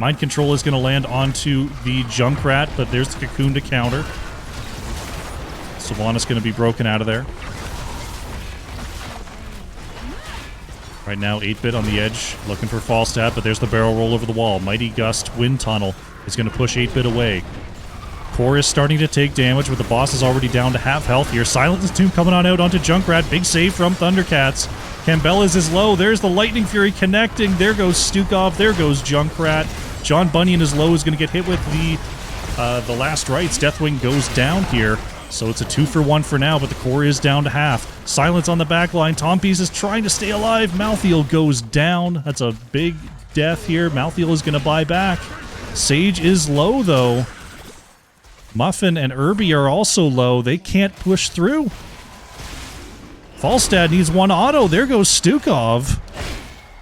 Mind control is going to land onto the Junkrat, but there's the cocoon to counter. Sylvanas going to be broken out of there. Right now, 8-bit on the edge, looking for Falstad, but there's the barrel roll over the wall. Mighty Gust Wind Tunnel is going to push 8-bit away. Core is starting to take damage, but the boss is already down to half health here. Silence Tomb coming on out onto Junkrat. Big save from Thundercats. Cambella's is low. There's the Lightning Fury connecting. There goes Stukov. There goes Junkrat. John Bunyan is low, is going to get hit with the last rites. Deathwing goes down here. So it's a 2-for-1 for now, but the core is down to half. Silence on the back line. Tom Piece is trying to stay alive. Malthael goes down. That's a big death here. Malthael is going to buy back. Sage is low, though. Muffin and Irby are also low. They can't push through. Falstad needs one auto. There goes Stukov.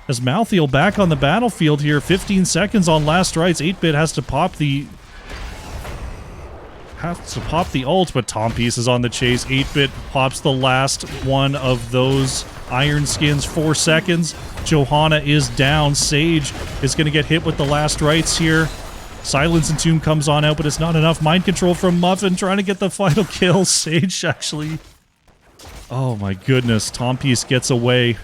As Malthiel back on the battlefield here, 15 seconds on last rights. 8-Bit has to pop the ult, but Tom Piece is on the chase. 8-Bit pops the last one of those iron skins. 4 seconds. Johanna is down. Sage is going to get hit with the last rights here. Silence and Tomb comes on out, but it's not enough. Mind control from Muffin trying to get the final kill. Sage actually... Oh my goodness. Tom Piece gets away.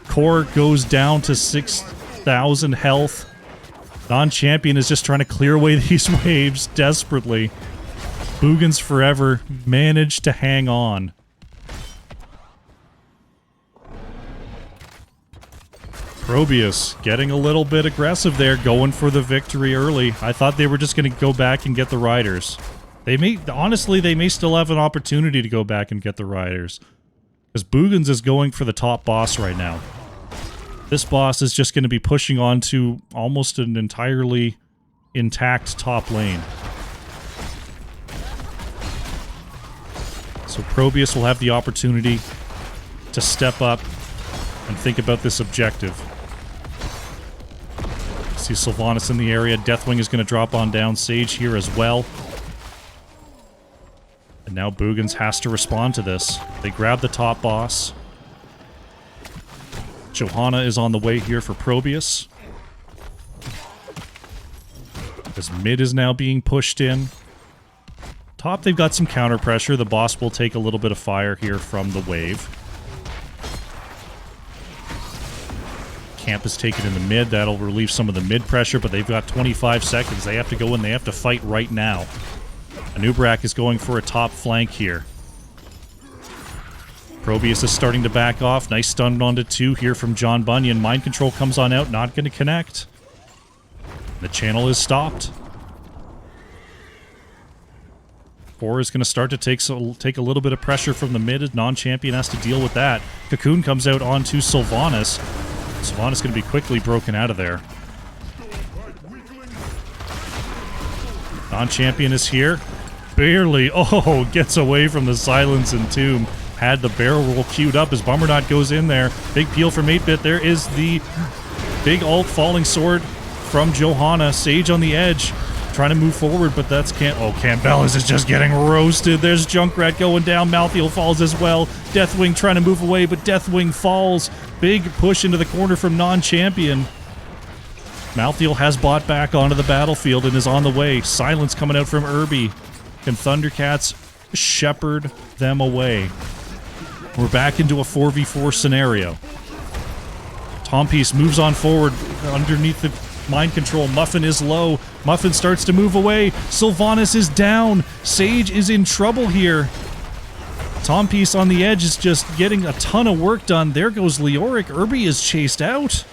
Core goes down to 6,000 health. Non-champion is just trying to clear away these waves desperately. Boogans Forever managed to hang on. ProBUs getting a little bit aggressive there, going for the victory early. I thought they were just going to go back and get the riders. Honestly, they may still have an opportunity to go back and get the riders. Because Boogans is going for the top boss right now. This boss is just going to be pushing on to almost an entirely intact top lane. So ProBUs will have the opportunity to step up and think about this objective. See Sylvanas in the area. Deathwing is going to drop on down. Sage here as well. And now Boogans has to respond to this. They grab the top boss. Johanna is on the way here for ProBUs. As mid is now being pushed in. Top, they've got some counter pressure. The boss will take a little bit of fire here from the wave. Camp is taken in the mid. That'll relieve some of the mid pressure, but they've got 25 seconds. They have to go in. They have to fight right now. Anubrak is going for a top flank here. ProBUs is starting to back off. Nice stun onto 2 here from John Bunyan. Mind control comes on out. Not going to connect. The channel is stopped. 4 is going to start to take a little bit of pressure from the mid. Non-champion has to deal with that. Cocoon comes out onto Sylvanas. Sylvanas going to be quickly broken out of there. Non-champion is here. Barely. Oh, gets away from the Silence and Tomb. Had the barrel roll queued up as Bummernot goes in there. Big peel from 8-Bit. There is the big ult falling sword from Johanna. Sage on the edge. Trying to move forward, but that's Campbellis is just getting roasted. There's Junkrat going down. Malthiel falls as well. Deathwing trying to move away, but Deathwing falls. Big push into the corner from non-champion. Malthiel has bought back onto the battlefield and is on the way. Silence coming out from Irby. Can Thundercats shepherd them away? We're back into a 4v4 scenario. Tom Piece moves on forward underneath the mind control. Muffin is low. Muffin starts to move away. Sylvanas is down. Sage is in trouble here. Tom Piece on the edge is just getting a ton of work done. There goes Leoric. Irby is chased out.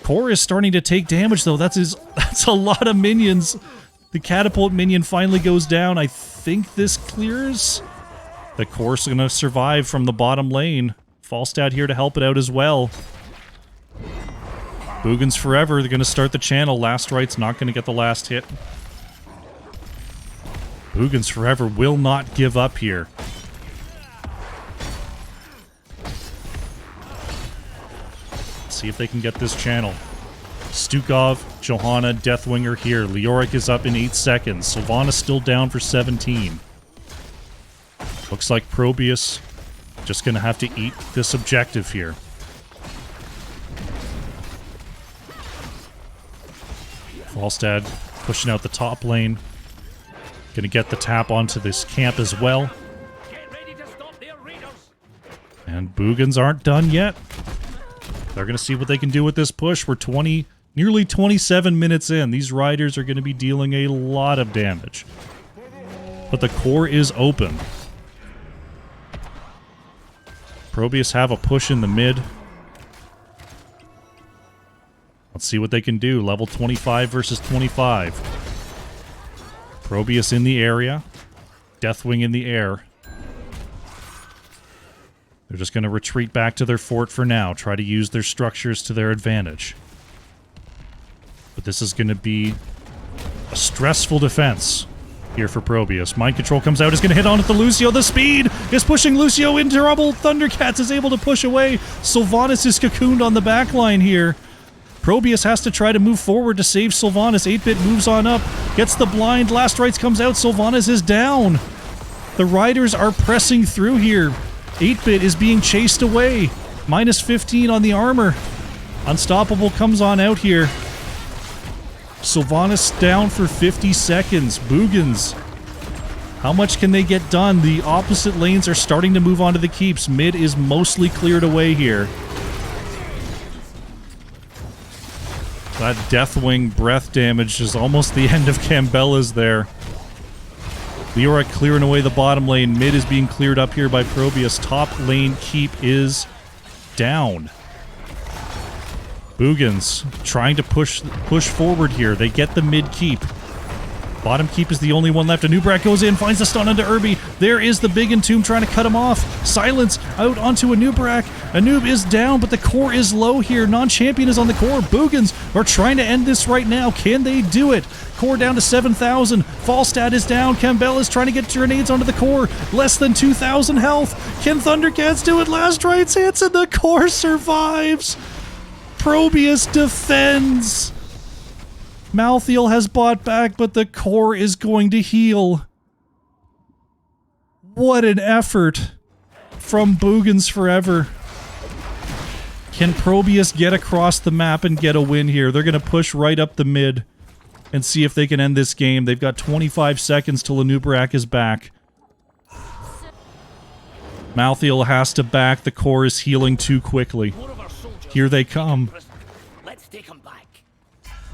Core is starting to take damage, though. That's a lot of minions. The catapult minion finally goes down. I think this clears. The Core's going to survive from the bottom lane. Falstad here to help it out as well. Boogans Forever. They're going to start the channel. Last Right's not going to get the last hit. Boogans Forever will not give up here. See if they can get this channel. Stukov, Johanna, Deathwinger here. Leoric is up in 8 seconds. Sylvanas still down for 17. Looks like ProBUs just going to have to eat this objective here. Falstad pushing out the top lane. Going to get the tap onto this camp as well. And Boogans aren't done yet. They're going to see what they can do with this push. We're nearly 27 minutes in. These riders are going to be dealing a lot of damage. But the core is open. ProBUs have a push in the mid. Let's see what they can do. Level 25 versus 25. ProBUs in the area. Deathwing in the air. They're just going to retreat back to their fort for now. Try to use their structures to their advantage. But this is going to be a stressful defense. here for ProBUs. Mind Control comes out, is going to hit on at the Lucio. The speed is pushing Lucio into trouble. Thundercats is able to push away. Sylvanas is cocooned on the back line here. ProBUs has to try to move forward to save Sylvanas. 8-Bit moves on up, gets the blind. Last Rites comes out. Sylvanas is down. The Riders are pressing through here. 8-Bit is being chased away. Minus 15 on the armor. Unstoppable comes on out here. Sylvanas down for 50 seconds. Boogans. How much can they get done? The opposite lanes are starting to move on to the keeps. Mid is mostly cleared away here. That Deathwing breath damage is almost the end of Cambella's there. Leora clearing away the bottom lane. Mid is being cleared up here by ProBUs. Top lane keep is down. Boogans trying to push forward here. They get the mid keep. Bottom keep is the only one left. Anubrak goes in, finds the stun onto Irby. There is the big entomb trying to cut him off. Silence out onto Anubrak. Anub is down, but the core is low here. Non-champion is on the core. Boogans are trying to end this right now. Can they do it? Core down to 7,000. Falstad is down. Campbell is trying to get grenades onto the core. Less than 2,000 health. Can Thundercats do it? Last Rites hits and the core survives. ProBUs defends. Malthael has bought back, but the core is going to heal. What an effort from Boogans Forever. Can ProBUs get across the map and get a win here? They're going to push right up the mid and see if they can end this game. They've got 25 seconds till Anubrak is back. Malthael has to back. The core is healing too quickly. Here they come. Let's take them back.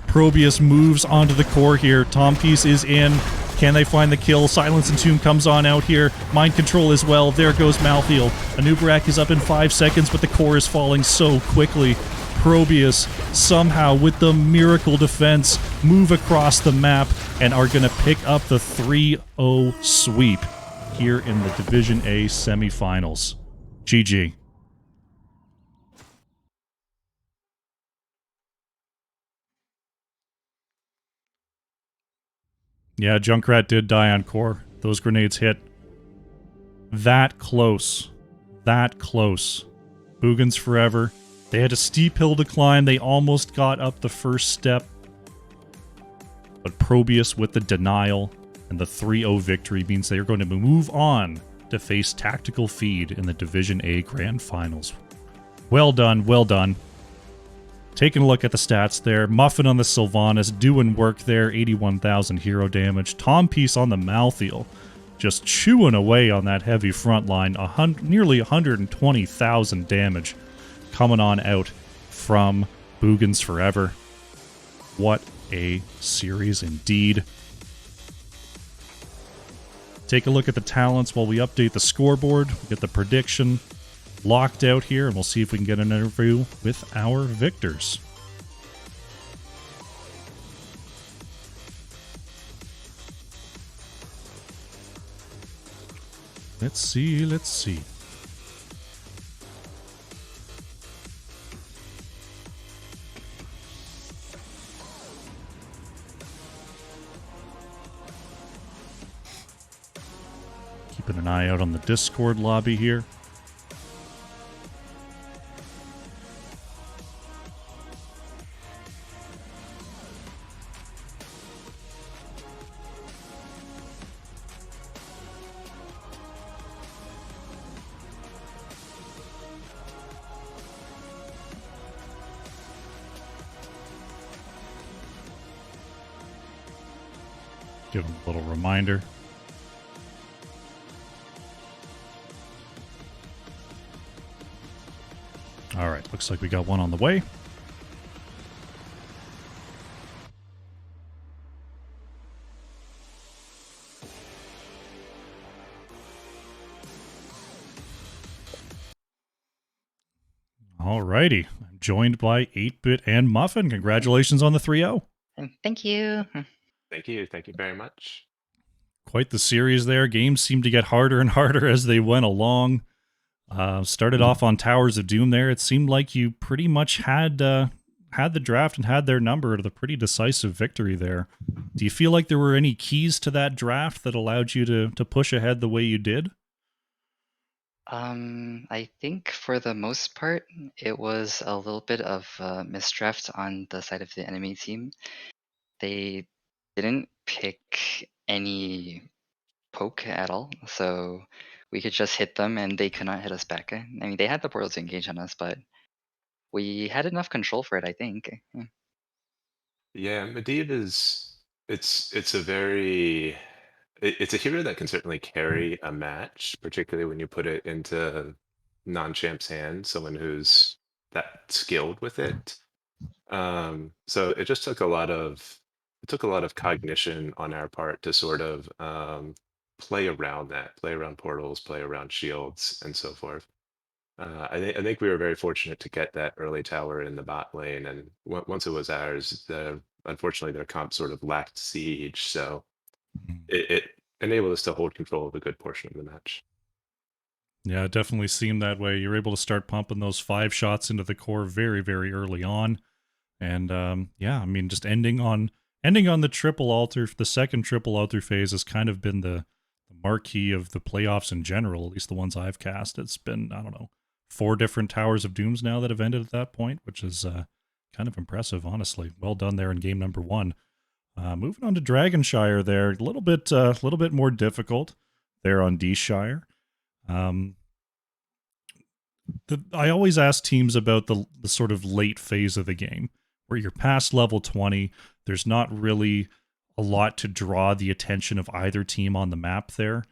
ProBUs moves onto the core here. Tompiece is in. Can they find the kill? Silence Entomb comes on out here. Mind Control as well. There goes Malthael. Anubrak is up in 5 seconds, but the core is falling so quickly. ProBUs somehow, with the miracle defense, move across the map and are going to pick up the 3-0 sweep here in the Division A semifinals. GG. Yeah, Junkrat did die on core. Those grenades hit. That close. That close. Boogans Forever. They had a steep hill to climb. They almost got up the first step. But ProBUs with the denial and the 3-0 victory means they are going to move on to face Tactical Feed in the Division A Grand Finals. Well done, well done. Taking a look at the stats there. Muffin on the Sylvanas, doing work there. 81,000 hero damage. Tompiece on the Malthael, just chewing away on that heavy front line. Nearly 120,000 damage coming on out from Boogans Forever. What a series indeed. Take a look at the talents while we update the scoreboard. We get the prediction locked out here, and we'll see if we can get an interview with our victors. Let's see, let's see. Keeping an eye out on the Discord lobby here. Give them a little reminder. All right, looks like we got one on the way. All righty. I'm joined by 8-Bit and Muffin. Congratulations on the 3-0. Thank you. Thank you. Thank you very much. Quite the series there. Games seemed to get harder and harder as they went along. Started off on Towers of Doom there. It seemed like you pretty much had the draft and had their number to the pretty decisive victory there. Do you feel like there were any keys to that draft that allowed you to push ahead the way you did? I think for the most part, it was a little bit of misdraft on the side of the enemy team. They didn't pick any poke at all, so we could just hit them and they could not hit us back. I mean, they had the portal to engage on us, but we had enough control for it, I think. Yeah, Medivh is it's a very it's a hero that can certainly carry a match, particularly when you put it into non-champ's hands, someone who's that skilled with it. So it just took a lot of cognition on our part to sort of play around that, play around portals, play around shields, and so forth. I think we were very fortunate to get that early tower in the bot lane, and once it was ours, unfortunately their comp sort of lacked siege, so it enabled us to hold control of a good portion of the match. Yeah, it definitely seemed that way. You're able to start pumping those 5 shots into the core very, very early on. And yeah, I mean, just ending on the triple altar, the second triple altar phase has kind of been the marquee of the playoffs in general, at least the ones I've cast. It's been, I don't know, 4 different Towers of Dooms now that have ended at that point, which is kind of impressive, honestly. Well done there in game number 1. Moving on to Dragonshire there, a little bit more difficult there on D-Shire. I always ask teams about the sort of late phase of the game where you're past level 20. There's not really a lot to draw the attention of either team on the map there.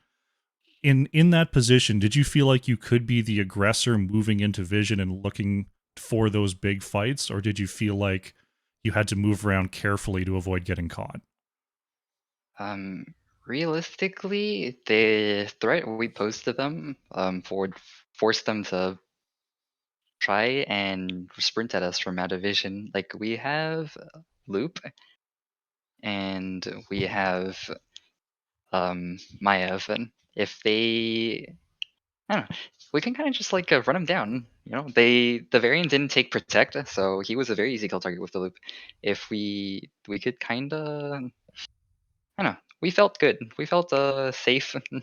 In that position, did you feel like you could be the aggressor moving into vision and looking for those big fights, or did you feel like you had to move around carefully to avoid getting caught? Um, Realistically, the threat we posed to them forced them to try and sprint at us from out of vision. Like we have loop and we have Maiev, and if they, I don't know, we can kind of just like run them down. You know, the variant didn't take protect, so he was a very easy kill target with the loop. If we could kind of, I don't know, we felt good. We felt safe, and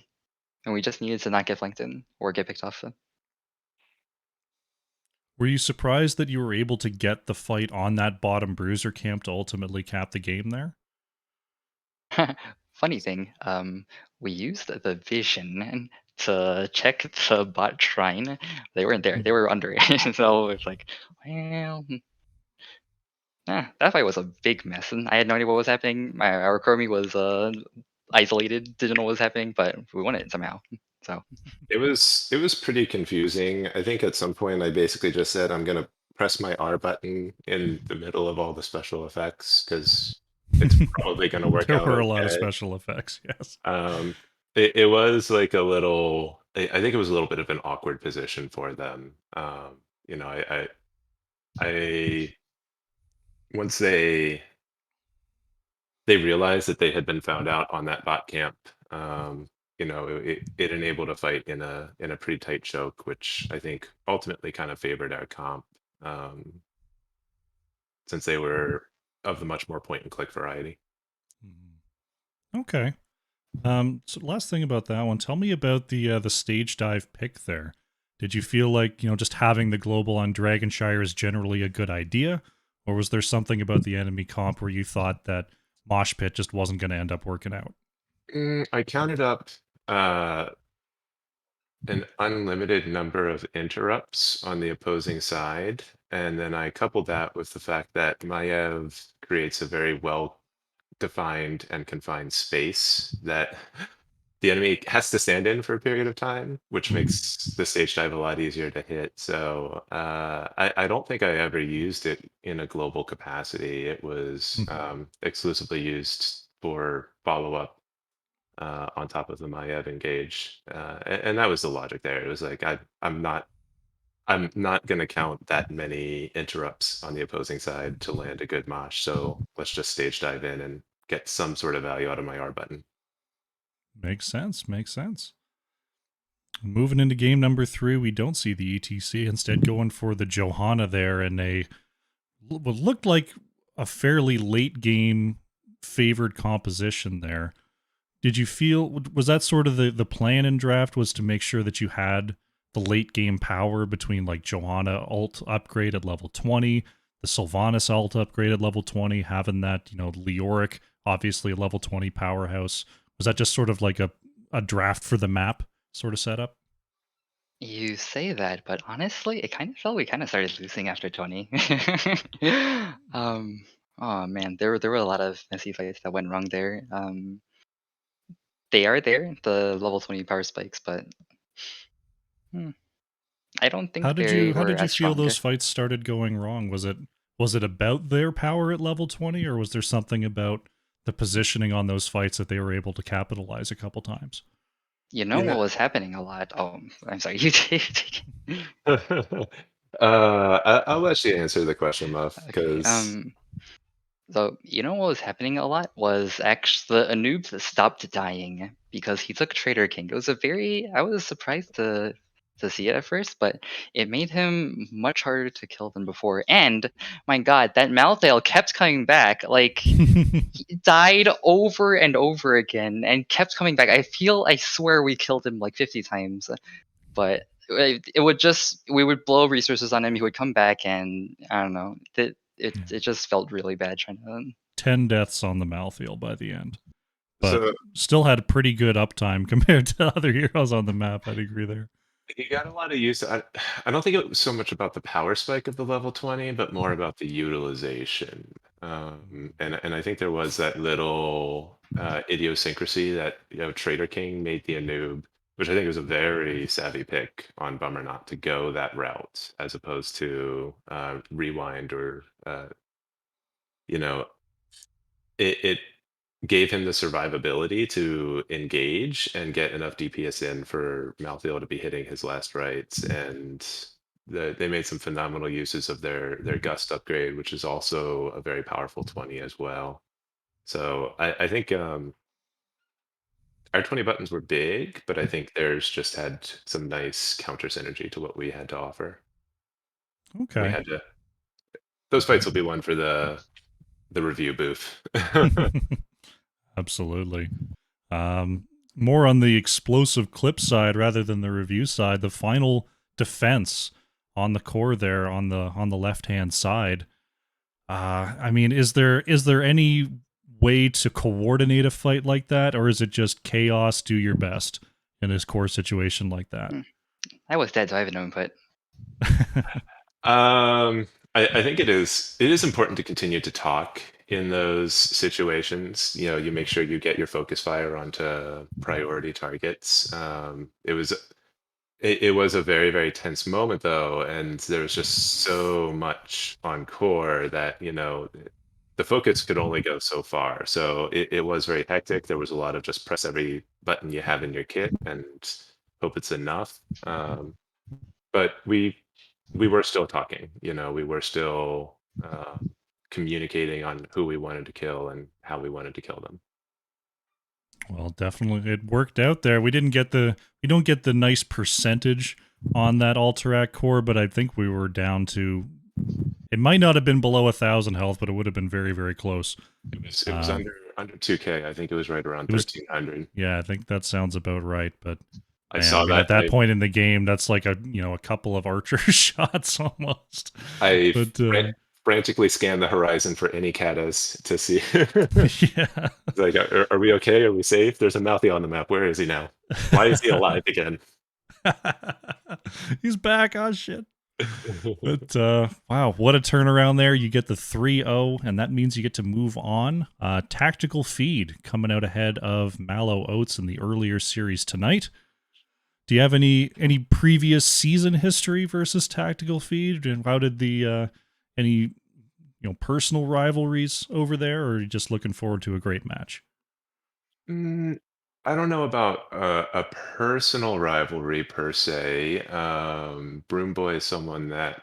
we just needed to not get flanked in or get picked off. Were you surprised that you were able to get the fight on that bottom bruiser camp to ultimately cap the game there? Funny thing, we used the vision to check the bot shrine. They weren't there. They were under it. So it's like, well, that fight was a big mess, and I had no idea what was happening. Our Chromie was isolated, didn't know what was happening, but we won it somehow. So It was pretty confusing. I think at some point I basically just said I'm gonna press my R button in the middle of all the special effects because it's probably gonna work There out were a lot of okay. special effects, yes. It was like a little. I think it was a little bit of an awkward position for them. You know, I once they realized that they had been found out on that bot camp. You know, it enabled a fight in a pretty tight choke, which I think ultimately kind of favored our comp, um, since they were of the much more point and click variety. Mhm. Okay. So last thing about that one, tell me about the stage dive pick there. Did you feel like, just having the global on Dragonshire is generally a good idea? Or was there something about the enemy comp where you thought that Mosh Pit just wasn't going to end up working out? I counted up uh, an unlimited number of interrupts on the opposing side, and then I coupled that with the fact that Maiev creates a very well defined and confined space that the enemy has to stand in for a period of time, which makes the stage dive a lot easier to hit. So I don't think I ever used it in a global capacity. It was exclusively used for follow up on top of the Maiev engage, and that was the logic there. It was like I'm not going to count that many interrupts on the opposing side to land a good mosh. So let's just stage dive in and get some sort of value out of my R button. Makes sense. Makes sense. Moving into game number 3, we don't see the ETC. Instead, going for the Johanna there in what looked like a fairly late game favored composition there. Did you feel, was that sort of the plan in draft, was to make sure that you had the late game power between like Johanna ult upgrade at level 20, the Sylvanas ult upgrade at level 20, having that, Leoric, obviously a level 20 powerhouse? Was that just sort of like a draft for the map sort of setup? You say that, but honestly, it kind of felt we kind of started losing after 20. um, oh man, there were a lot of messy fights that went wrong there. They are there, the level 20 power spikes, but hmm, I don't How think did they you how were did you as feel strong. those fights started going wrong? Was it about their power at level 20, or was there something about the positioning on those fights that they were able to capitalize a couple times? You know You know, what was happening a lot? Oh, I'm sorry, you take it. I'll let you answer the question, Muff, Okay. because So you know what was happening a lot was actually the Anubis stopped dying because he took Traitor King. It was a very I was surprised to see it at first, but it made him much harder to kill than before. And my God, that Malthael kept coming back. Like he died over and over again and kept coming back. I swear we killed him like 50 times, but it would just we would blow resources on him. He would come back, and I don't know. It just felt really bad trying to. 10 deaths on the Malthael by the end, but so still had pretty good uptime compared to other heroes on the map. I'd agree there. he got a lot of use. I don't think it was so much about the power spike of the level 20, but more about the utilization. And I think there was that little idiosyncrasy that Trader King made the Anub, which I think was a very savvy pick on Bummer not to go that route as opposed to rewind or you know it gave him the survivability to engage and get enough DPS in for Malthael to be hitting his last rites. And they made some phenomenal uses of their gust upgrade, which is also a very powerful 20 as well. So I think our 20 buttons were big, but I think theirs just had some nice counter synergy to what we had to offer. We Okay. had to those fights will be one for the review booth. Absolutely. Um, More on the explosive clip side rather than the review side. The final defense on the core there on the left hand side. I mean, is there any way to coordinate a fight like that, or is it just chaos? Do your best in this core situation like that. Hmm. I was dead, so I have no input. I think it is important to continue to talk in those situations. You make sure you get your focus fire onto priority targets. It was a very, very tense moment though, and there was just so much on core that the focus could only go so far. So it was very hectic. There was a lot of just press every button you have in your kit and hope it's enough. But we were still talking. We were still communicating on who we wanted to kill and how we wanted to kill them. Well, definitely it worked out there. We don't get the nice percentage on that Alterac core, but I think we were down to, it might not have been below 1,000 health, but it would have been very, very close. It was under 2K. I think it was right around It was 1,300. Yeah, I think that sounds about right. But I man, I saw mean, that. at that point in the game, that's like a couple of archer shots almost. I But frantically scanned the horizon for any katas to see. yeah, It's like, are we okay? Are we safe? There's a mouthy on the map. Where is he now? Why is he alive again? he's back. Oh shit. But wow, what a turnaround there. You get the 3-0, and that means you get to move on. Tactical Feed coming out ahead of Mallow Oats in the earlier series tonight. Do you have any previous season history versus Tactical Feed? And how did the any personal rivalries over there, or are you just looking forward to a great match? Mm, I don't know about a personal rivalry per se. Broom Boy is someone that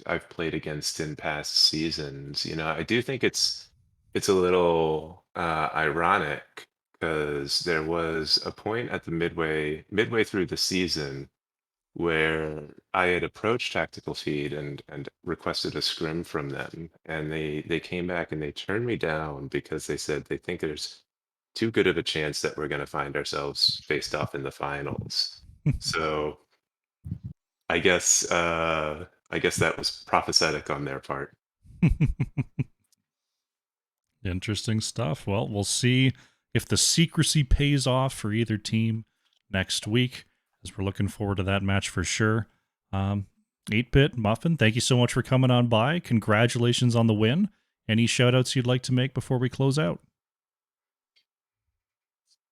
I've played against in past seasons. I do think it's a little ironic because there was a point at the midway through the season where I had approached Tactical Feed and requested a scrim from them, and they came back and they turned me down because they said they think there's too good of a chance that we're going to find ourselves faced off in the finals. So I guess that was prophetic on their part. Interesting stuff. Well, we'll see if the secrecy pays off for either team next week, as we're looking forward to that match for sure. 8-Bit Muffin, thank you so much for coming on by. Congratulations on the win. Any shout outs you'd like to make before we close out?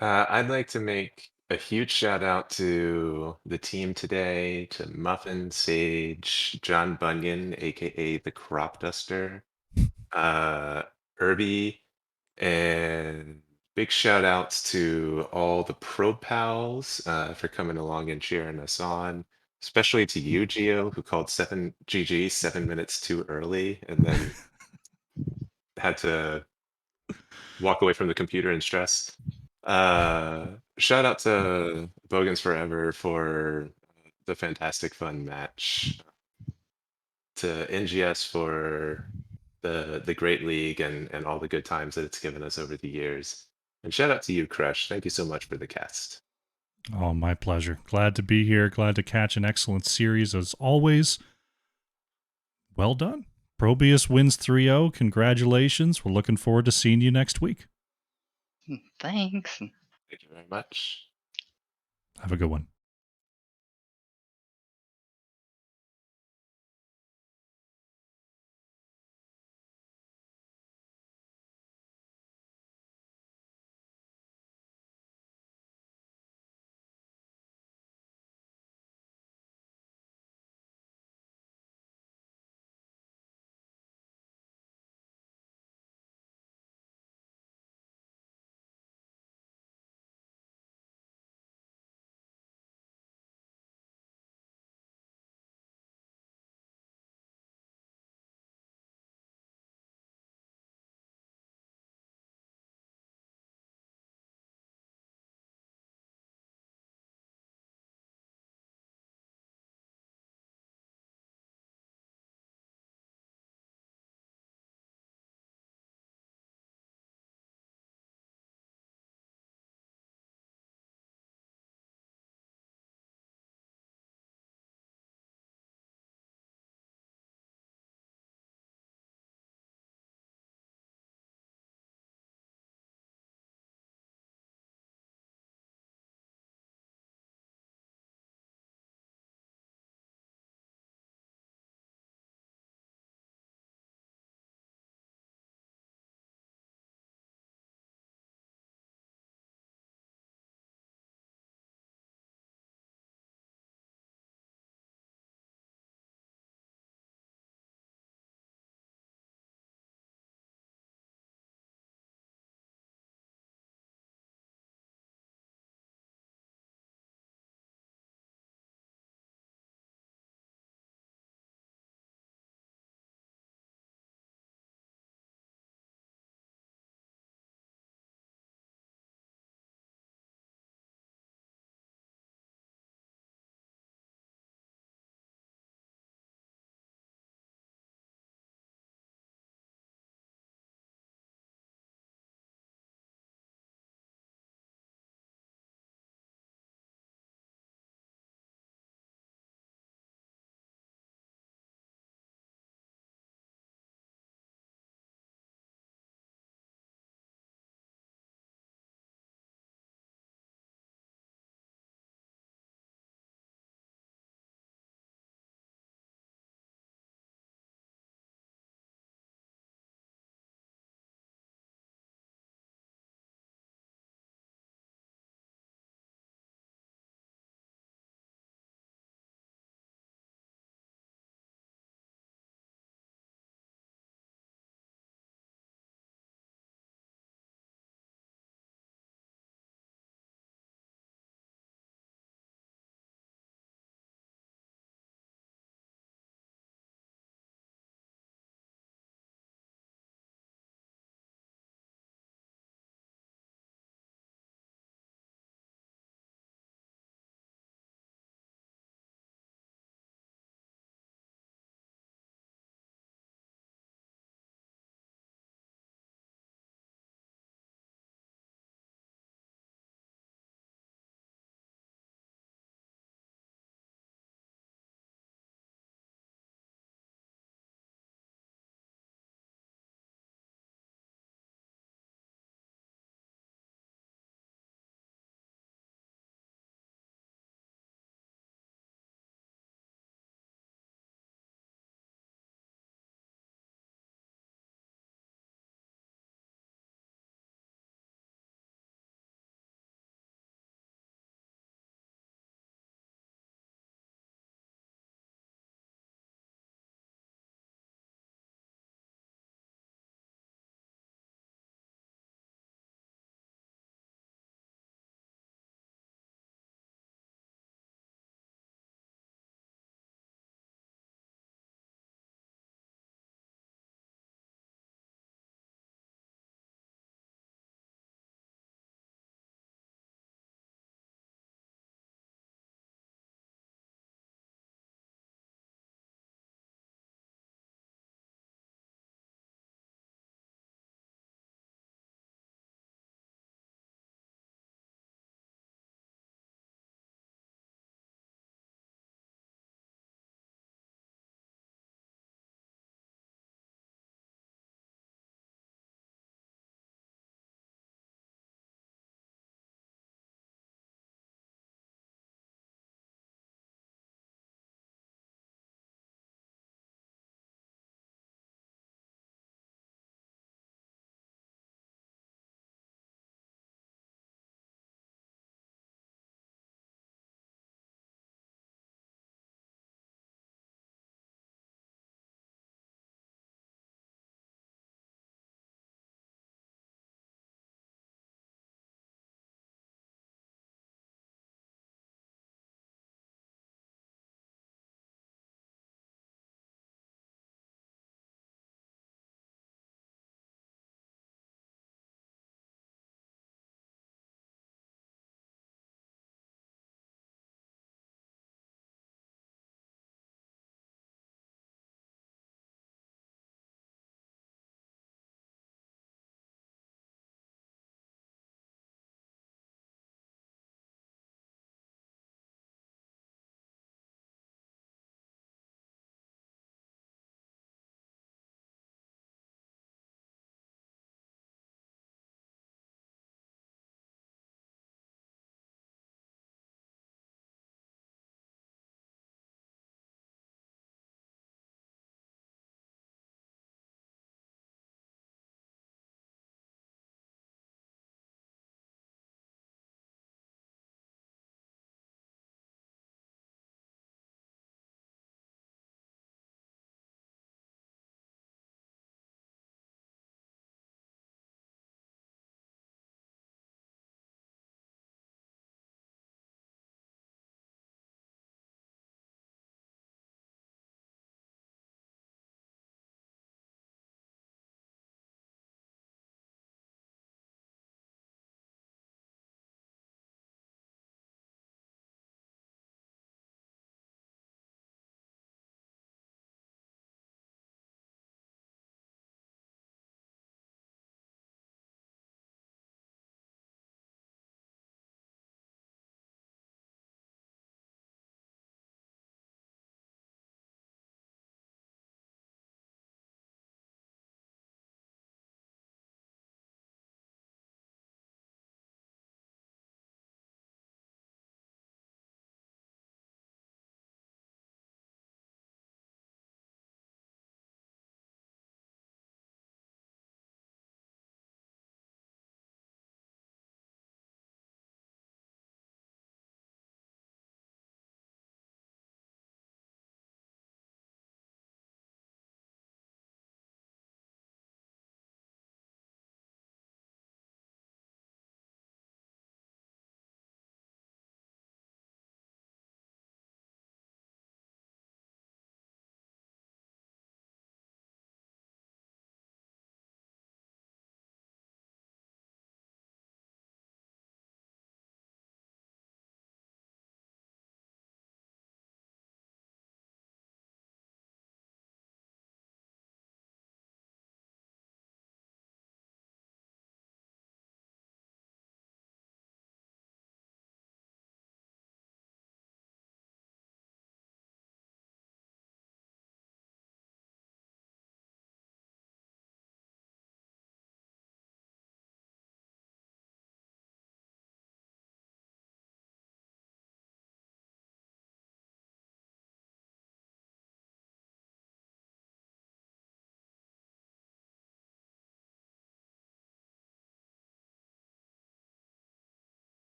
I'd like to make a huge shout out to the team today, to Muffin, Sage, John Bunyan, aka the Crop Duster, uh, Irby, and big shout outs to all the Pro Pals for coming along and cheering us on. Especially to you, Gio, who called 7 GG 7 minutes too early and then had to walk away from the computer in stress. Shout out to Bogan's Forever for the fantastic fun match. To NGS for the great league and all the good times that it's given us over the years. And shout out to you, Crush. Thank you so much for the cast. Oh, my pleasure. Glad to be here. Glad to catch an excellent series as always. Well done. ProBUs wins 3-0. Congratulations. We're looking forward to seeing you next week. Thanks. Thank you very much. Have a good one.